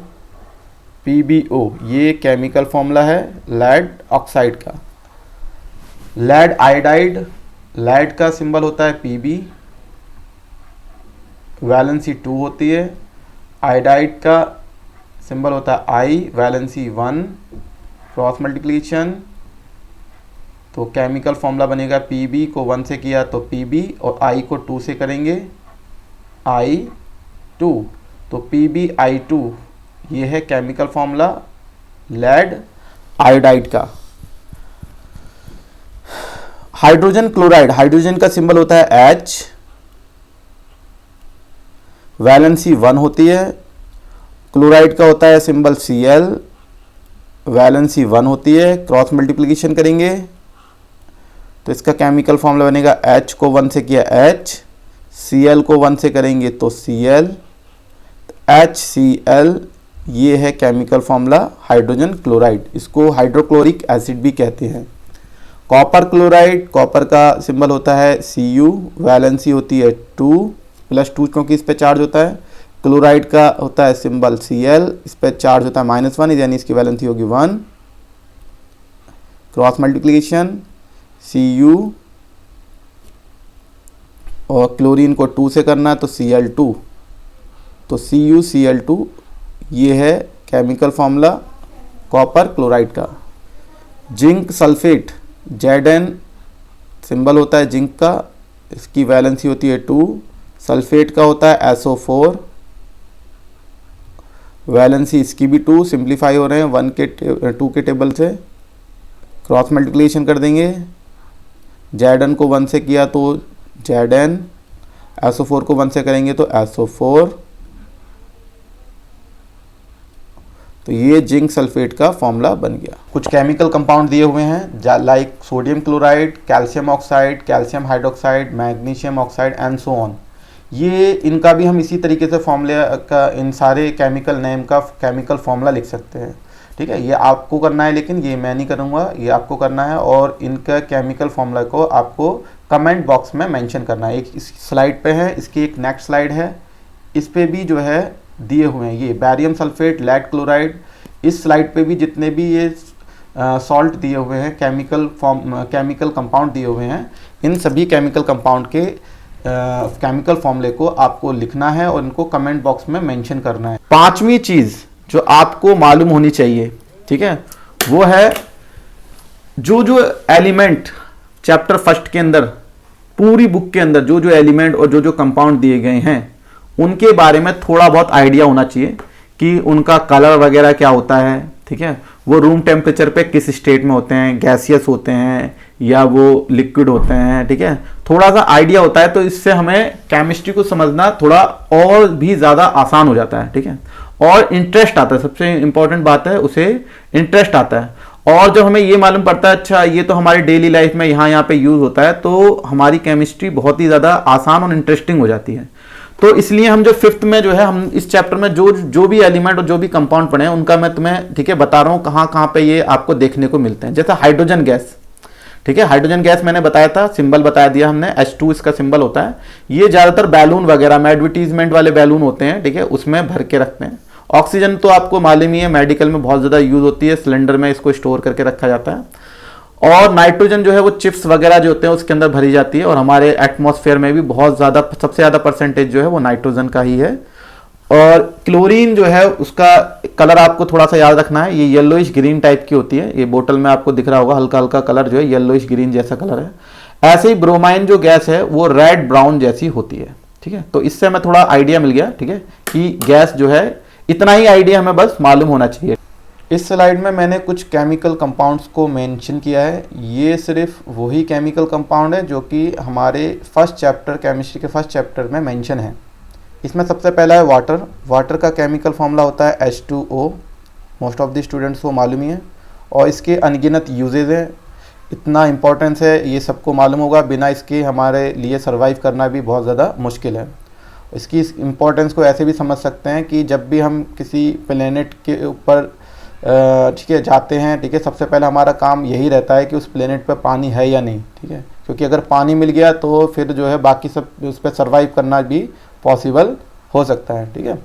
PbO। ये केमिकल फॉर्मूला है लैड ऑक्साइड का। लैड आयोडाइड, लैड का सिंबल होता है Pb, वैलेंसी 2 होती है, आयोडाइड का सिंबल होता है I, वैलेंसी 1, क्रॉस मल्टीप्लिकेशन, तो केमिकल फॉर्मूला बनेगा Pb को 1 से किया तो Pb और I को 2 से करेंगे I2, तो PbI2। ये है केमिकल फॉर्मूला लेड आयोडाइड का। हाइड्रोजन क्लोराइड, हाइड्रोजन का सिंबल होता है H, वैलेंसी 1 होती है, क्लोराइड का होता है सिंबल Cl, वैलेंसी 1 होती है। क्रॉस मल्टीप्लिकेशन करेंगे तो इसका केमिकल फॉर्मूला बनेगा H को 1 से किया H, Cl को 1 से करेंगे तो Cl, HCl। ये है केमिकल फॉर्मूला हाइड्रोजन क्लोराइड, इसको हाइड्रोक्लोरिक एसिड भी कहते हैं। कॉपर क्लोराइड, कॉपर का सिंबल होता है Cu, वैलेंसी होती है 2 +2 क्योंकि इस पे चार्ज होता है। क्लोराइड का होता है सिंबल Cl, इस पे चार्ज होता है -1 यानी इसकी वैलेंसी होगी 1। क्रॉस मल्टीप्लिकेशन Cu और क्लोरीन को 2 से करना है तो Cl2, तो CuCl2 ये है केमिकल फॉर्मूला कॉपर क्लोराइड का। जिंक सल्फेट Zn सिंबल होता है जिंक का, इसकी वैलेंसी होती है 2, सल्फेट का होता है SO4, वैलेंसी इसकी भी 2, सिंप्लीफाई हो रहे हैं 2 के टेबल से, क्रॉस मल्टीप्लिकेशन कर देंगे, Zn को 1 से किया तो Zn, SO4 को 1 से करेंगे तो SO4, तो ये जिंक सल्फेट का फॉर्मूला बन गया। कुछ केमिकल कंपाउंड दिए हुए हैं like sodium chloride, calcium oxide, calcium hydroxide, magnesium oxide and so on. ये इनका भी हम इसी तरीके से फॉर्मूले का, इन सारे केमिकल नेम का केमिकल फॉर्मूला लिख सकते हैं, ठीक है। ये आपको करना है, लेकिन ये मैं नहीं करूँगा, ये आपको करना है और इनका केमिकल फॉर्मूला को आपको कमेंट बॉक्स में मेंशन करना है। एक इस स्लाइड पे है, इसकी एक नेक्स्ट स्लाइड है, इस पे भी जो है दिए हुए हैं ये बैरियम सल्फेट, लेड क्लोराइड। इस स्लाइड पे भी जितने भी ये सॉल्ट दिए हुए हैं, केमिकल कंपाउंड दिए हुए हैं, इन सभी केमिकल कंपाउंड के केमिकल फॉर्मूले को आपको लिखना है और इनको कमेंट बॉक्स में मेंशन करना है। पांचवी चीज जो आपको मालूम होनी चाहिए, ठीक है, वो है जो जो एलिमेंट चैप्टर फर्स्ट के अंदर, पूरी बुक के अंदर जो जो एलिमेंट और जो जो कंपाउंड दिए गए हैं उनके बारे में थोड़ा बहुत आइडिया होना चाहिए कि उनका कलर वगैरह क्या होता है, ठीक है, वो रूम टेम्परेचर पे किस स्टेट में होते हैं, गैसियस होते हैं या वो लिक्विड होते हैं, ठीक है, थोड़ा सा आइडिया होता है तो इससे हमें केमिस्ट्री को समझना थोड़ा और भी ज़्यादा आसान हो जाता है, ठीक है, और इंटरेस्ट आता है। सबसे इंपॉर्टेंट बात है उसे इंटरेस्ट आता है। और जब हमें ये मालूम पड़ता है अच्छा ये तो हमारी डेली लाइफ में यहाँ पे यूज़ होता है, तो हमारी केमिस्ट्री बहुत ही ज़्यादा आसान और इंटरेस्टिंग हो जाती है। तो इसलिए हम जो फिफ्थ में जो है, हम इस चैप्टर में जो भी एलिमेंट और जो भी कंपाउंड पढ़े हैं उनका मैं तुम्हें, ठीक है, बता रहा हूँ कहाँ कहाँ पे ये आपको देखने को मिलते हैं। जैसे हाइड्रोजन गैस, ठीक है, हाइड्रोजन गैस मैंने बताया था, सिंबल बताया दिया हमने, H2 इसका सिंबल होता है। ये ज़्यादातर बैलून वगैरह में, एडवर्टीजमेंट वाले बैलून होते हैं, ठीक है, उसमें भर के रखते हैं। ऑक्सीजन तो आपको मालूम ही है, मेडिकल में बहुत ज़्यादा यूज़ होती है, सिलेंडर में इसको स्टोर करके रखा जाता है। और नाइट्रोजन जो है वो चिप्स वगैरह जो होते हैं उसके अंदर भरी जाती है, और हमारे एटमॉस्फेयर में भी बहुत ज़्यादा, सबसे ज़्यादा परसेंटेज जो है वो नाइट्रोजन का ही है। और क्लोरीन जो है उसका कलर आपको थोड़ा सा याद रखना है, ये येलोइश ग्रीन टाइप की होती है, ये बोतल में आपको दिख रहा होगा हल्का हल्का कलर जो है येलोइश ग्रीन जैसा कलर है। ऐसे ही ब्रोमाइन जो गैस है वो रेड ब्राउन जैसी होती है, ठीक है। तो इससे हमें थोड़ा आइडिया मिल गया, ठीक है, कि गैस जो है, इतना ही आइडिया हमें बस मालूम होना चाहिए। इस स्लाइड में मैंने कुछ केमिकल कंपाउंड्स को मेंशन किया है। ये सिर्फ वही केमिकल कंपाउंड है जो कि हमारे फर्स्ट चैप्टर, केमिस्ट्री के फर्स्ट चैप्टर में मेंशन है। इसमें सबसे पहला है वाटर। वाटर का केमिकल फॉर्मूला होता है H2O, most of the students को मालूम ही है, और इसके अनगिनत यूजेज हैं, इतना इम्पोर्टेंस है, ये सबको मालूम होगा, बिना इसके हमारे लिए सर्वाइव करना भी बहुत ज़्यादा मुश्किल है। इसकी इम्पोर्टेंस को ऐसे भी समझ सकते हैं कि जब भी हम किसी प्लेनेट के ऊपर, ठीक है, जाते हैं, ठीक है, सबसे पहले हमारा काम यही रहता है कि उस प्लेनेट पे पानी है या नहीं, ठीक है, क्योंकि अगर पानी मिल गया तो फिर जो है बाकी सब उस पर सर्वाइव करना भी पॉसिबल हो सकता है, ठीक है।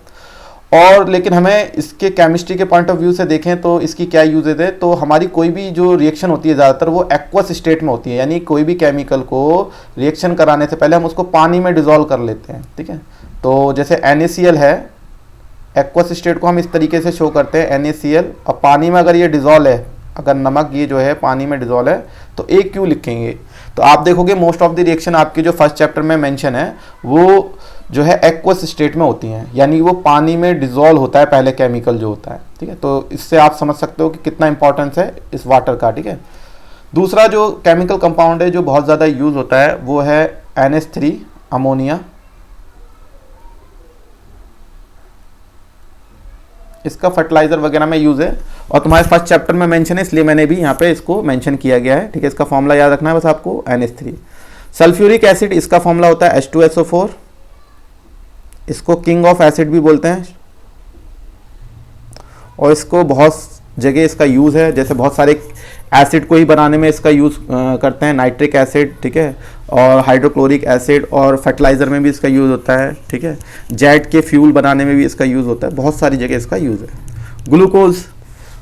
और लेकिन हमें इसके केमिस्ट्री के पॉइंट ऑफ व्यू से देखें तो इसकी क्या यूजेज है, तो हमारी कोई भी जो रिएक्शन होती है ज़्यादातर वो एक्वस स्टेट में होती है, यानी कोई भी केमिकल को रिएक्शन कराने से पहले हम उसको पानी में डिज़ोल्व कर लेते हैं, ठीक है। तो जैसे NaCl है, एक्वस स्टेट को हम इस तरीके से शो करते हैं NaCl, और पानी में अगर ये डिज़ोल्व है, अगर नमक ये जो है पानी में डिज़ोल्व है तो AQ लिखेंगे। तो आप देखोगे मोस्ट ऑफ द रिएक्शन आपके जो फर्स्ट चैप्टर में मेंशन है वो जो है एक्वस स्टेट में होती हैं, यानी वो पानी में डिज़ोल्व होता है पहले केमिकल जो होता है, ठीक है। तो इससे आप समझ सकते हो कि कितना इंपॉर्टेंस है इस वाटर का, ठीक है। दूसरा जो केमिकल कंपाउंड है जो बहुत ज़्यादा यूज़ होता है वो है NH3 अमोनिया। इसका फर्टिलाइजर वगैरह में यूज़ है और तुम्हारे फर्स्ट चैप्टर में मेंशन है, इसलिए मैंने भी यहाँ पे इसको मेंशन किया गया है, ठीक है। इसका फॉर्मूला याद रखना है बस आपको, NH3। सल्फ्यूरिक एसिड, इसका फॉर्मूला होता है H2SO4, इसको किंग ऑफ एसिड भी बोलते हैं, और इसको बहुत जगह इसका यूज़ है, जैसे बहुत सारे एसिड को ही बनाने में इसका यूज़ करते हैं, नाइट्रिक एसिड, ठीक है, और हाइड्रोक्लोरिक एसिड, और फर्टिलाइज़र में भी इसका यूज़ होता है, ठीक है, जेट के फ्यूल बनाने में भी इसका यूज़ होता है, बहुत सारी जगह इसका यूज़ है। ग्लूकोज,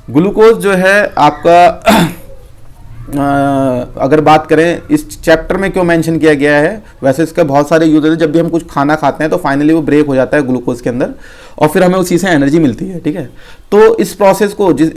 ग्लूकोज जो है आपका अगर बात करें इस चैप्टर में क्यों मेंशन किया गया है, वैसे इसका बहुत सारे यूज है। जब भी हम कुछ खाना खाते हैं तो फाइनली वो ब्रेक हो जाता है ग्लूकोज के अंदर और फिर हमें उसी से एनर्जी मिलती है, ठीक है। तो इस प्रोसेस को जिस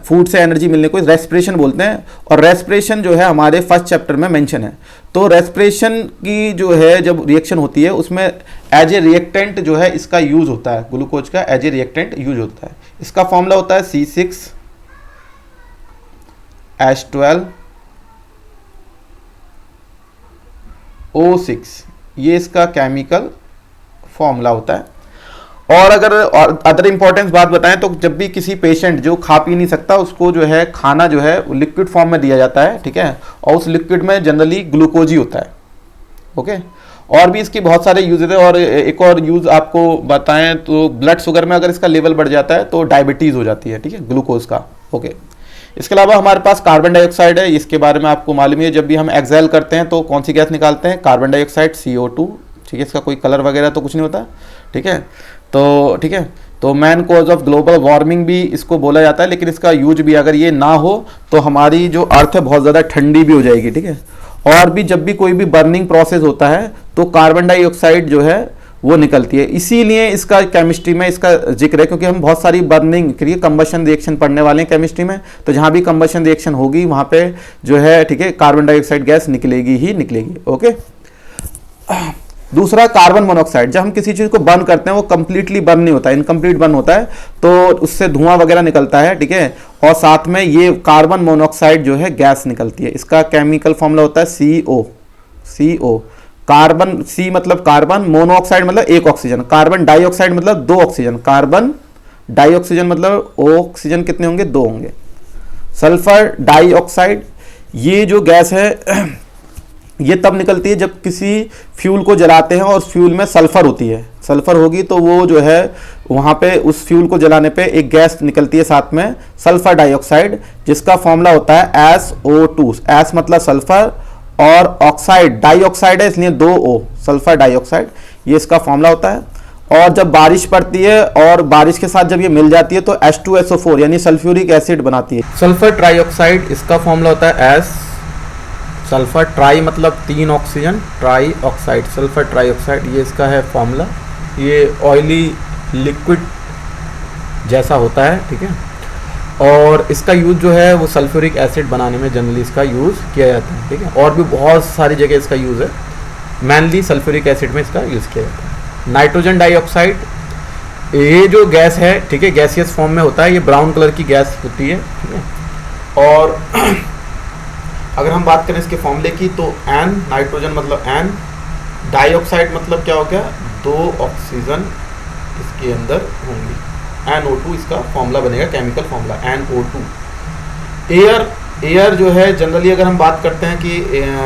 फूड से एनर्जी मिलने को रेस्पिरेशन बोलते हैं, और रेस्पिरेशन जो है हमारे फर्स्ट चैप्टर में मेंशन है। तो रेस्पिरेशन की जो है जब रिएक्शन होती है उसमें एज ए रिएक्टेंट जो है इसका यूज होता है, ग्लूकोज का एज ए रिएक्टेंट यूज होता है। इसका फॉर्मूला होता है C6H12O6, ये इसका केमिकल फॉर्मूला होता है। और अगर अदर इंपॉर्टेंस बात बताएं तो जब भी किसी पेशेंट जो खा पी नहीं सकता उसको जो है खाना जो है लिक्विड फॉर्म में दिया जाता है, ठीक है, और उस लिक्विड में जनरली ग्लूकोज ही होता है, ओके। और भी इसकी बहुत सारे यूज है। और एक और यूज आपको बताएं तो ब्लड शुगर में अगर इसका लेवल बढ़ जाता है तो डायबिटीज हो जाती है, ठीक है, ग्लूकोज का, ओके। इसके अलावा हमारे पास कार्बन डाइऑक्साइड है, इसके बारे में आपको मालूम है। जब भी हम एक्सहेल करते हैं तो कौन सी गैस निकालते हैं, कार्बन डाइऑक्साइड CO2, ठीक है। इसका कोई कलर वगैरह तो कुछ नहीं होता, ठीक है। तो ठीक है, तो main cause of global warming भी इसको बोला जाता है, लेकिन इसका यूज भी अगर ये ना हो तो हमारी जो अर्थ है बहुत ज़्यादा ठंडी भी हो जाएगी, ठीक है। और भी जब भी कोई भी बर्निंग प्रोसेस होता है तो कार्बन डाइऑक्साइड जो है वो निकलती है, इसीलिए इसका केमिस्ट्री में इसका जिक्र है, क्योंकि हम बहुत सारी बर्निंग के लिए कंबशन रिएक्शन पढ़ने वाले हैं केमिस्ट्री में। तो जहाँ भी कंबशन रिएक्शन होगी वहाँ पे जो है, ठीक है, कार्बन डाइऑक्साइड गैस निकलेगी ही निकलेगी, ओके। दूसरा कार्बन मोनोऑक्साइड, जब हम किसी चीज़ को बर्न करते हैं वो कंप्लीटली बर्न नहीं होता है, इनकम्प्लीट बर्न होता है, तो उससे धुआं वगैरह निकलता है, ठीक है। और साथ में ये कार्बन मोनोऑक्साइड जो है गैस निकलती है। इसका केमिकल फॉर्मूला होता है CO। कार्बन, C मतलब कार्बन, मोनोऑक्साइड मतलब एक ऑक्सीजन, कार्बन डाइऑक्साइड मतलब दो ऑक्सीजन, कार्बन डाइऑक्सीजन मतलब ऑक्सीजन कितने होंगे, दो होंगे। सल्फर डाइऑक्साइड, ये जो गैस है ये तब निकलती है जब किसी फ्यूल को जलाते हैं और फ्यूल में सल्फर होती है, सल्फर होगी तो वो जो है वहाँ पे उस फ्यूल को जलाने पे एक गैस निकलती है साथ में, सल्फर डाइऑक्साइड, जिसका फॉर्मूला होता है SO2। S मतलब सल्फर और ऑक्साइड, डाइऑक्साइड है इसलिए 2 O, सल्फर डाइऑक्साइड, ये इसका फॉर्मूला होता है। और जब बारिश पड़ती है और बारिश के साथ जब ये मिल जाती है तो H2SO4 यानी सल्फ्यूरिक एसिड बनाती है। सल्फर ट्राइऑक्साइड, इसका फॉर्मूला होता है S, सल्फर ट्राई मतलब 3 oxygen, try oxide, sulphur trioxide, ये इसका है फॉर्मूला। ये ऑयली लिक्विड जैसा होता है, ठीक है। और इसका यूज़ जो है वो सल्फ्यूरिक एसिड बनाने में जनरली इसका यूज़ किया जाता है, ठीक है। और भी बहुत सारी जगह इसका यूज़ है, मेनली सल्फ्यूरिक एसिड में इसका यूज़ किया जाता है। नाइट्रोजन डाइऑक्साइड, ये जो गैस है, ठीक है, गैसियस फॉर्म में होता है, ये ब्राउन कलर की गैस होती है, ठीक है। और अगर हम बात करें इसके फॉर्मूले की तो N, नाइट्रोजन मतलब N, डाइऑक्साइड मतलब क्या हो गया, 2 ऑक्सीजन इसके अंदर होंगी, NO2 इसका फॉर्मूला बनेगा, केमिकल फॉर्मूला NO2। एयर जो है जनरली अगर हम बात करते हैं कि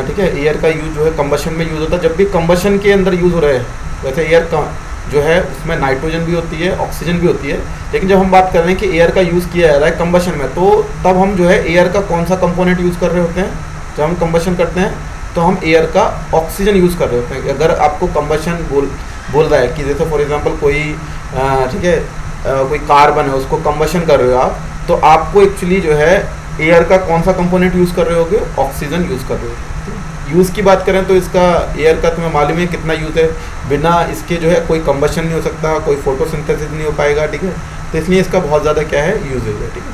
ठीक है, एयर का यूज जो है कंबशन में यूज होता है। जब भी कंबशन के अंदर यूज हो रहा है, वैसे एयर का जो है उसमें नाइट्रोजन भी होती है, ऑक्सीजन भी होती है, लेकिन जब हम बात कर रहे हैं कि एयर का यूज़ किया जा रहा है कंबशन में, तो तब हम जो है एयर का कौन सा कंपोनेंट यूज़ कर रहे होते हैं। जब हम कंबशन करते हैं तो हम एयर का ऑक्सीजन यूज़ कर रहे होते हैं। अगर आपको कंबशन बोल रहा है कि जैसे फॉर एग्जांपल कोई ठीक है कोई कार बना है, उसको कंबशन कर रहे हो आप, तो आपको एक्चुअली जो है एयर का कौन सा कंपोनेंट यूज़ कर रहे होगे, ऑक्सीजन यूज़ कर रहे हो। यूज़ की बात करें तो इसका एयर का तुम्हें मालूम है कितना यूज़ है, बिना इसके जो है कोई कंबशन नहीं हो सकता, कोई फोटोसिंथेसिस नहीं हो पाएगा, ठीक है। तो इसलिए इसका बहुत ज़्यादा क्या है यूजेज है, ठीक है।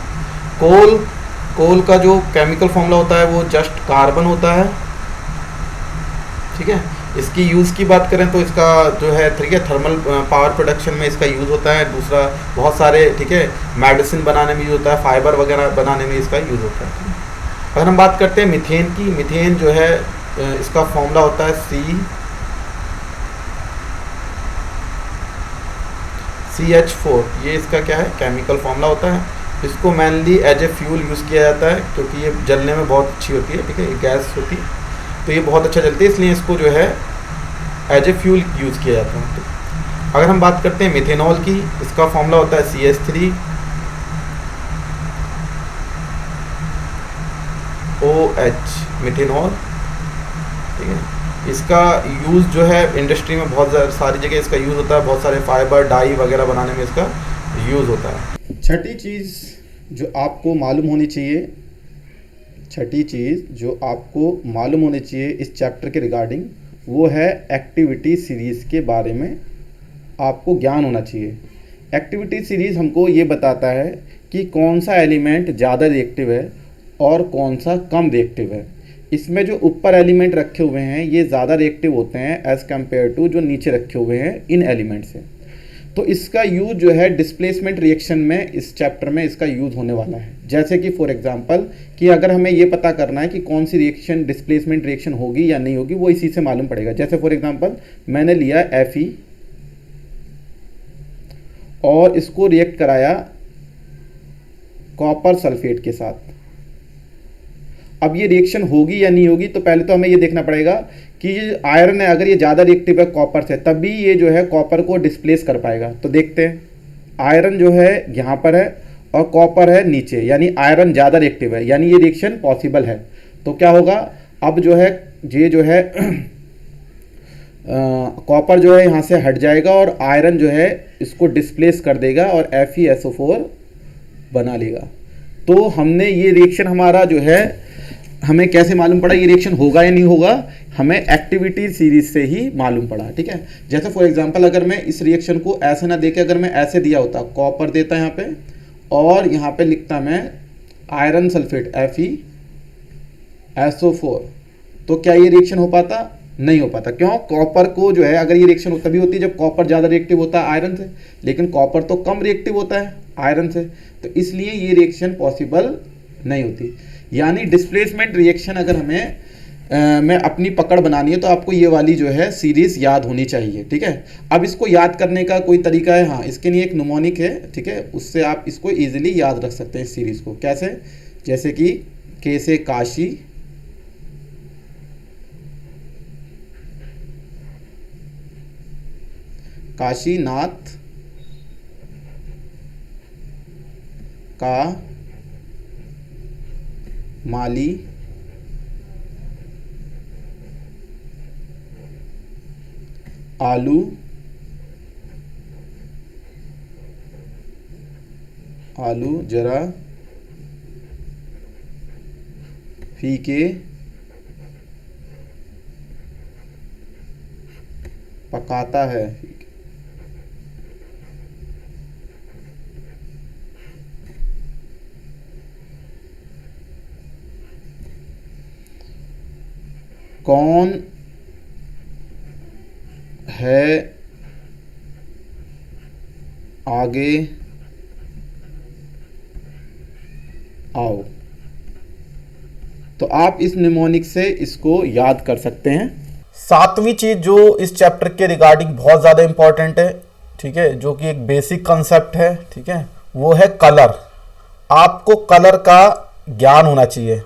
कोल का जो केमिकल फॉर्मूला होता है वो जस्ट कार्बन होता है, ठीक है। इसकी यूज़ की बात करें तो इसका जो है, ठीक है, थर्मल पावर प्रोडक्शन में इसका यूज़ होता है। दूसरा बहुत सारे, ठीक है, मेडिसिन बनाने में यूज़ होता है, फाइबर वगैरह बनाने में इसका यूज़ होता है। अगर हम बात करते हैं मीथेन की, मीथेन जो है इसका फॉर्मूला होता है CH4, ये इसका क्या है केमिकल फॉर्मूला होता है। इसको mainly as a fuel use किया जाता है क्योंकि ये जलने में बहुत अच्छी होती है, ठीक है, ये गैस होती है तो ये बहुत अच्छा जलती है, इसलिए इसको जो है एज ए फ्यूल यूज़ किया जाता है। तो अगर हम बात करते हैं मिथेनॉल की, इसका फॉर्मूला होता है CH3 OH, मिथेनॉल, ठीक है। इसका यूज़ जो है इंडस्ट्री में बहुत सारी जगह इसका यूज़ होता है, बहुत सारे फाइबर डाई वगैरह बनाने में इसका यूज़ होता है। छठी चीज़ जो आपको मालूम होनी चाहिए छठी चीज़ जो आपको मालूम होनी चाहिए इस चैप्टर के रिगार्डिंग, वो है एक्टिविटी सीरीज़ के बारे में आपको ज्ञान होना चाहिए। एक्टिविटी सीरीज़ हमको ये बताता है कि कौन सा एलिमेंट ज़्यादा रिएक्टिव है और कौन सा कम रिएक्टिव है। इसमें जो ऊपर एलिमेंट रखे हुए हैं ये ज़्यादा रिएक्टिव होते हैं एज़ कम्पेयर टू जो नीचे रखे हुए हैं इन एलिमेंट से। तो इसका यूज़ जो है डिस्प्लेसमेंट रिएक्शन में इस चैप्टर में इसका यूज़ होने वाला है। जैसे कि फॉर एग्जांपल कि अगर हमें ये पता करना है कि कौन सी रिएक्शन डिस्प्लेसमेंट रिएक्शन होगी या नहीं होगी, वो इसी से मालूम पड़ेगा। जैसे फॉर एग्जांपल मैंने लिया Fe और इसको रिएक्ट कराया कॉपर सल्फेट के साथ। अब ये रिएक्शन होगी या नहीं होगी, तो पहले तो हमें ये देखना पड़ेगा कि ये आयरन है, अगर ये ज़्यादा रिएक्टिव है कॉपर से, तभी ये जो है कॉपर को डिस्प्लेस कर पाएगा। तो देखते हैं, आयरन जो है यहाँ पर है और कॉपर है नीचे, यानी आयरन ज़्यादा रिएक्टिव है, यानी ये रिएक्शन पॉसिबल है। तो क्या होगा, अब जो है ये जो है कॉपर जो है यहाँ से हट जाएगा और आयरन जो है इसको डिस्प्लेस कर देगा और FeSO4 बना लेगा। तो हमने ये रिएक्शन हमारा जो है, हमें कैसे मालूम पड़ा ये रिएक्शन होगा या नहीं होगा, हमें एक्टिविटी सीरीज से ही मालूम पड़ा। ठीक है, जैसे फॉर एग्जांपल अगर मैं इस रिएक्शन को ऐसे ना देके अगर मैं ऐसे दिया होता, कॉपर देता यहाँ पे और यहाँ पे लिखता मैं आयरन सल्फेट FeSO4, तो क्या ये रिएक्शन हो पाता? नहीं हो पाता। क्यों? कॉपर को जो है, अगर ये रिएक्शन तभी होती है जब कॉपर ज़्यादा रिएक्टिव होता है आयरन से, लेकिन कॉपर तो कम रिएक्टिव होता है आयरन से, तो इसलिए ये रिएक्शन पॉसिबल नहीं होती। यानी डिस्प्लेसमेंट रिएक्शन अगर हमें मैं अपनी पकड़ बनानी है तो आपको ये वाली जो है सीरीज याद होनी चाहिए। ठीक है, अब इसको याद करने का कोई तरीका है, हाँ, इसके लिए एक निमोनिक है। ठीक है, उससे आप इसको इजीली याद रख सकते हैं इस सीरीज को। कैसे? जैसे कि के से काशी, काशीनाथ का माली, आलू, आलू जरा फीके पकाता है। कौन है आगे आओ। तो आप इस निमोनिक से इसको याद कर सकते हैं। सातवीं चीज जो इस चैप्टर के रिगार्डिंग बहुत ज़्यादा इंपॉर्टेंट है, ठीक है, जो कि एक बेसिक कंसेप्ट है, ठीक है, वो है कलर। आपको कलर का ज्ञान होना चाहिए।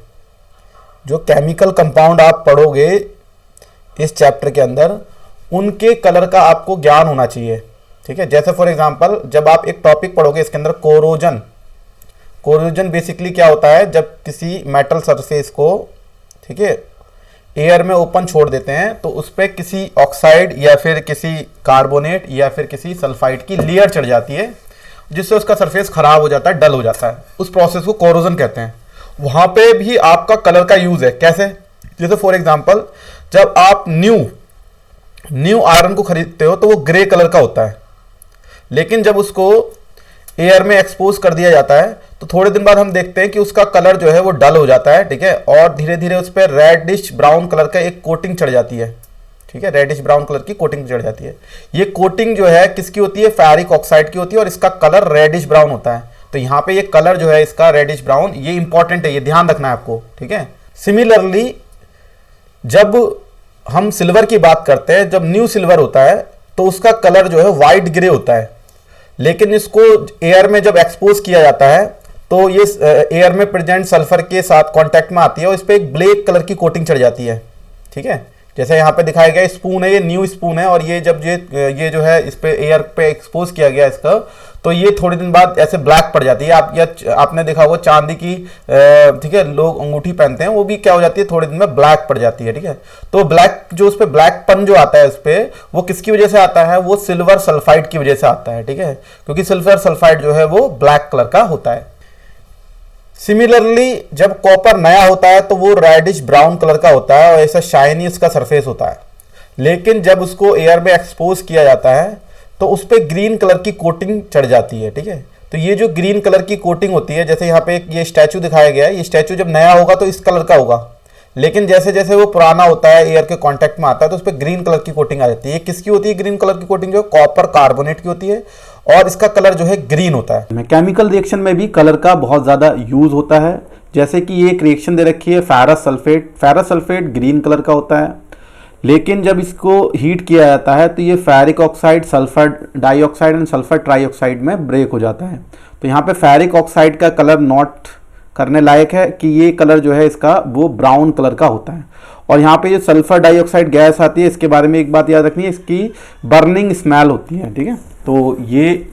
जो केमिकल कंपाउंड आप पढ़ोगे इस चैप्टर के अंदर, उनके कलर का आपको ज्ञान होना चाहिए। ठीक है, जैसे फॉर एग्जांपल जब आप एक टॉपिक पढ़ोगे इसके अंदर कोरोजन, कोरोजन बेसिकली क्या होता है, जब किसी मेटल सरफेस को, ठीक है, एयर में ओपन छोड़ देते हैं तो उस पर किसी ऑक्साइड या फिर किसी कार्बोनेट या फिर किसी सल्फाइड की लेयर चढ़ जाती है, जिससे उसका सरफेस खराब हो जाता है, डल हो जाता है। उस प्रोसेस को कोरोजन कहते हैं। वहां पे भी आपका कलर का यूज है। कैसे? जैसे फॉर एग्जांपल जब आप न्यू आयरन को खरीदते हो तो वो ग्रे कलर का होता है, लेकिन जब उसको एयर में एक्सपोज कर दिया जाता है तो थोड़े दिन बाद हम देखते हैं कि उसका कलर जो है वो डल हो जाता है। ठीक है, और धीरे धीरे उस पर रेडिश ब्राउन कलर का एक कोटिंग चढ़ जाती है। ठीक है, रेडिश ब्राउन कलर की कोटिंग चढ़ जाती है। ये कोटिंग जो है किसकी होती है? फेरिक ऑक्साइड की होती है, और इसका कलर रेडिश ब्राउन होता है। तो यहाँ पे ये कलर जो है इसका रेडिश ब्राउन, ये इंपॉर्टेंट है, ये ध्यान रखना है आपको। ठीक है, सिमिलरली जब हम सिल्वर की बात करते हैं, जब न्यू सिल्वर होता है तो उसका कलर जो है वाइट ग्रे होता है, लेकिन इसको एयर में जब एक्सपोज किया जाता है तो ये एयर में प्रेजेंट सल्फर के साथ कांटेक्ट में आती है और इस पर एक ब्लैक कलर की कोटिंग चढ़ जाती है। ठीक है, जैसे यहाँ पे दिखाया गया स्पून है, ये न्यू स्पून है, और ये जब ये जो है इस पे एयर पे एक्सपोज किया गया इसका, तो ये थोड़े दिन बाद ऐसे ब्लैक पड़ जाती है। आपने देखा होगा चांदी की, ठीक है, लोग अंगूठी पहनते हैं, वो भी क्या हो जाती है, थोड़े दिन में ब्लैक पड़ जाती है। ठीक है, तो ब्लैक जो उस पर ब्लैकपन जो आता है उस पर, वो किसकी वजह से आता है? वो सिल्वर सल्फाइड की वजह से आता है। ठीक है, क्योंकि सिल्वर सल्फाइड जो है वो ब्लैक कलर का होता है। सिमिलरली जब कॉपर नया होता है तो वो रेडिश ब्राउन कलर का होता है और ऐसा शाइनी उसका सरफेस होता है, लेकिन जब उसको एयर में एक्सपोज किया जाता है तो उस पर ग्रीन कलर की कोटिंग चढ़ जाती है। ठीक है, तो ये जो ग्रीन कलर की कोटिंग होती है, जैसे यहाँ पे एक ये स्टैचू दिखाया गया है, ये स्टैचू जब नया होगा तो इस कलर का होगा, लेकिन जैसे जैसे वो पुराना होता है, एयर के कांटेक्ट में आता है, तो उस पर ग्रीन कलर की कोटिंग आ जाती है। ये किसकी होती है ग्रीन कलर की कोटिंग? जो कॉपर कार्बोनेट की होती है और इसका कलर जो है ग्रीन होता है। केमिकल रिएक्शन में भी कलर का बहुत ज़्यादा यूज होता है, जैसे कि ये एक रिएक्शन दे रखी है ferrous sulphate. Ferrous sulphate green colour का होता है, लेकिन जब इसको हीट किया जाता है तो ये ferric oxide sulphur dioxide and sulphur trioxide में ब्रेक हो जाता है। तो यहाँ पे फेरिक ऑक्साइड का कलर नोट करने लायक है कि ये कलर जो है इसका वो ब्राउन कलर का होता है। और यहाँ पे जो सल्फर डाइऑक्साइड गैस आती है, इसके बारे में एक बात याद रखनी है, इसकी बर्निंग स्मेल होती है। ठीक है, तो ये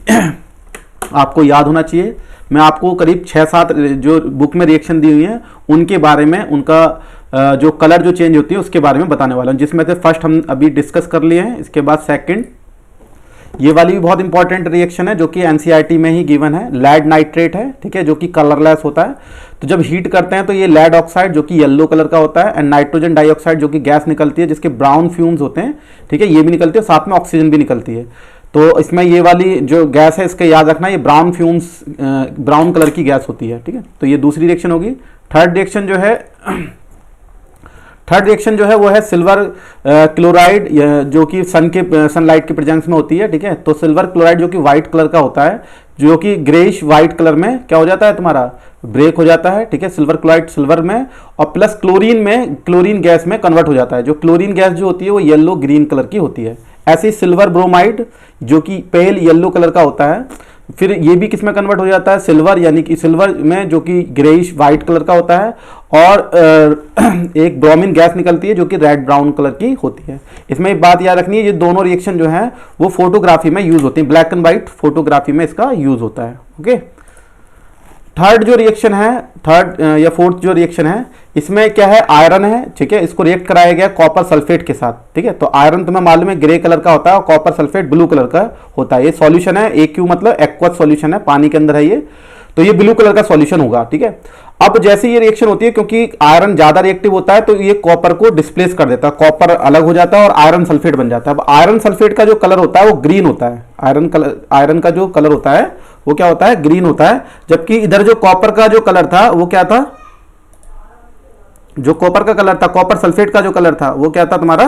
आपको याद होना चाहिए। मैं आपको करीब 6-7 जो बुक में रिएक्शन दी हुई है उनके बारे में, उनका जो कलर जो चेंज होती है उसके बारे में बताने वाला हूँ, जिसमें से फर्स्ट हम अभी डिस्कस कर लिए हैं। इसके बाद सेकंड, ये वाली भी बहुत इंपॉर्टेंट रिएक्शन है जो कि एनसीईआरटी में ही गिवन है, लेड नाइट्रेट है। ठीक है, जो कि कलरलेस होता है। तो जब हीट करते हैं तो ये लेड ऑक्साइड जो कि येलो कलर का होता है एंड नाइट्रोजन डाइऑक्साइड जो कि गैस निकलती है जिसके ब्राउन फ्यूम्स होते हैं। ठीक है, ये भी निकलती है, साथ में ऑक्सीजन भी निकलती है। तो इसमें ये वाली जो गैस है इसका याद रखना, ये ब्राउन फ्यूम्स ब्राउन कलर की गैस होती है। ठीक है, तो ये दूसरी रिएक्शन होगी। थर्ड रिएक्शन जो है वो है सिल्वर क्लोराइड, जो कि सनलाइट के प्रेजेंस में होती है। ठीक है, तो सिल्वर क्लोराइड जो कि व्हाइट कलर का होता है, जो कि ग्रेइश व्हाइट कलर में क्या हो जाता है तुम्हारा, ब्रेक हो जाता है। ठीक है, सिल्वर क्लोराइड सिल्वर में, और प्लस क्लोरीन गैस में कन्वर्ट हो जाता है। जो क्लोरीन गैस जो होती है वो येलो ग्रीन कलर की होती है। ऐसे ही सिल्वर ब्रोमाइड जो कि पेल येलो कलर का होता है, फिर ये भी किस में कन्वर्ट हो जाता है, सिल्वर, यानी कि सिल्वर में जो कि ग्रेइश व्हाइट कलर का होता है, और एक ब्रोमीन गैस निकलती है जो कि रेड ब्राउन कलर की होती है। इसमें एक बात याद रखनी है, ये दोनों रिएक्शन जो है वो फोटोग्राफी में यूज होती है, ब्लैक एंड व्हाइट फोटोग्राफी में इसका यूज होता है। ओके, थर्ड जो रिएक्शन है, थर्ड या फोर्थ जो रिएक्शन है, इसमें क्या है, आयरन है। ठीक है, इसको रिएक्ट कराया गया कॉपर सल्फेट के साथ। ठीक है, तो आयरन तुम्हें मालूम है ग्रे कलर का होता है और कॉपर सल्फेट ब्लू कलर का होता है। ये सॉल्यूशन है, AQ मतलब एक्वस सॉल्यूशन है, पानी के अंदर है ये, तो ये ब्लू कलर का सॉल्यूशन होगा। ठीक है, अब जैसे ये रिएक्शन होती है, क्योंकि आयरन ज्यादा रिएक्टिव होता है तो ये कॉपर को डिस्प्लेस कर देता है, कॉपर अलग हो जाता है और आयरन सल्फेट बन जाता है। अब आयरन सल्फेट का जो कलर होता है वो ग्रीन होता है, आयरन का जो कलर होता है वो क्या होता है, ग्रीन होता है। जबकि इधर जो कॉपर का जो कलर था वो क्या था, जो कॉपर का कलर था, कॉपर सल्फेट का जो कलर था वो क्या था तुम्हारा,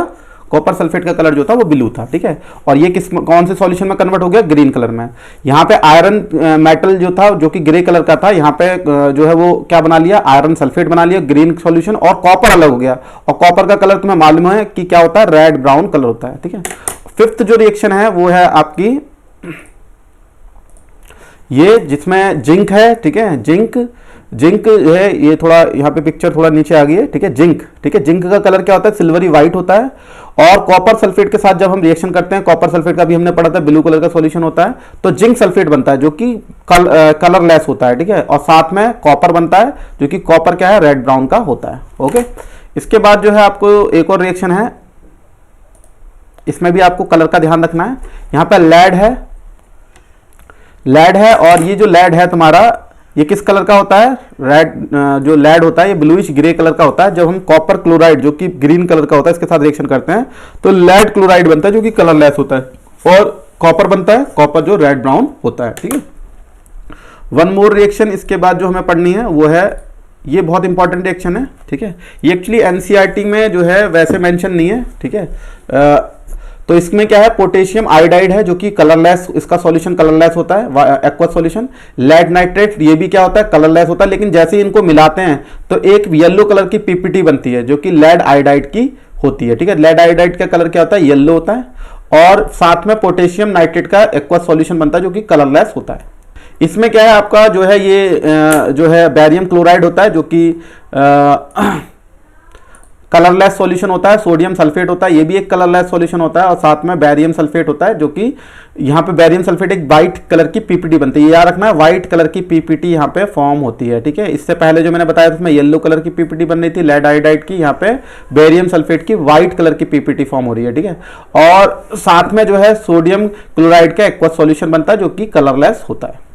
कॉपर सल्फेट का कलर जो था वो ब्लू था। ठीक है, और ये कौन से सॉल्यूशन में कन्वर्ट हो गया, ग्रीन कलर में। यहाँ पे आयरन मेटल जो था जो कि ग्रे कलर का था, यहाँ पे जो है वो क्या बना लिया, आयरन सल्फेट बना लिया, ग्रीन सॉल्यूशन, और कॉपर अलग हो गया। और कॉपर का कलर तुम्हें मालूम है कि क्या होता है, रेड ब्राउन कलर होता है। ठीक है, फिफ्थ जो रिएक्शन है वो है आपकी ये, जिसमें जिंक है। ठीक है, जिंक है, ये थोड़ा यहाँ पे पिक्चर थोड़ा नीचे आ गई है। ठीक है, जिंक। ठीक है, जिंक का कलर क्या होता है, सिल्वरी व्हाइट होता है। और कॉपर सल्फेट के साथ जब हम रिएक्शन करते हैं, कॉपर सल्फेट का भी हमने पढ़ा था, ब्लू कलर का सॉल्यूशन होता है, तो जिंक सल्फेट बनता है जो कि कलरलेस होता है। ठीक है, और साथ में कॉपर बनता है जो कि कॉपर क्या है, रेड ब्राउन का होता है। ओके, इसके बाद जो है आपको एक और रिएक्शन है, इसमें भी आपको कलर का ध्यान रखना है। यहाँ पे लेड है, और ये जो लेड है तुम्हारा, ये किस कलर का होता है, रेड, जो लेड होता है ये ब्लूइश ग्रे कलर का होता है। जब हम कॉपर क्लोराइड जो कि ग्रीन कलर का होता है इसके साथ रिएक्शन करते हैं तो लेड क्लोराइड बनता है जो कि कलरलेस होता है, और कॉपर बनता है, कॉपर जो रेड ब्राउन होता है। ठीक है, वन मोर रिएक्शन इसके बाद जो हमें पढ़नी है वो है, ये बहुत इंपॉर्टेंट रिएक्शन है। ठीक है, ये एक्चुअली एनसीईआरटी में जो है वैसे मेंशन नहीं है। ठीक है, तो इसमें क्या है, पोटेशियम आयोडाइड है जो कि कलरलेस, इसका सॉल्यूशन कलरलेस होता है, एक्वस सॉल्यूशन। लेड नाइट्रेट, ये भी क्या होता है, कलरलेस होता है, लेकिन जैसे ही इनको मिलाते हैं तो एक येलो कलर की पीपीटी बनती है जो कि लेड आयोडाइड की होती है। ठीक है, लेड आयोडाइड का कलर क्या होता है, येलो होता है, और साथ में पोटेशियम नाइट्रेट का एक्वस सॉल्यूशन बनता है जो कि कलरलेस होता है। इसमें क्या है आपका जो है, ये जो है बैरियम क्लोराइड होता है जो कि कलरलेस सॉल्यूशन होता है। सोडियम सल्फेट होता है, ये भी एक कलरलेस सॉल्यूशन होता है, और साथ में बैरियम सल्फेट होता है जो कि यहाँ पे बैरियम सल्फेट एक वाइट कलर की पीपीटी बनती है। याद रखना है, व्हाइट कलर की पीपीटी यहाँ पे फॉर्म होती है। ठीक है, इससे पहले जो मैंने बताया था उसमें येलो कलर की पीपीटी बन रही थी लेड आयोडाइड की, यहाँ पे बैरियम सल्फेट की व्हाइट कलर की पीपीटी फॉर्म हो रही है। ठीक है, और साथ में जो है सोडियम क्लोराइड का एक्वस सॉल्यूशन बनता है जो कि कलरलेस होता है।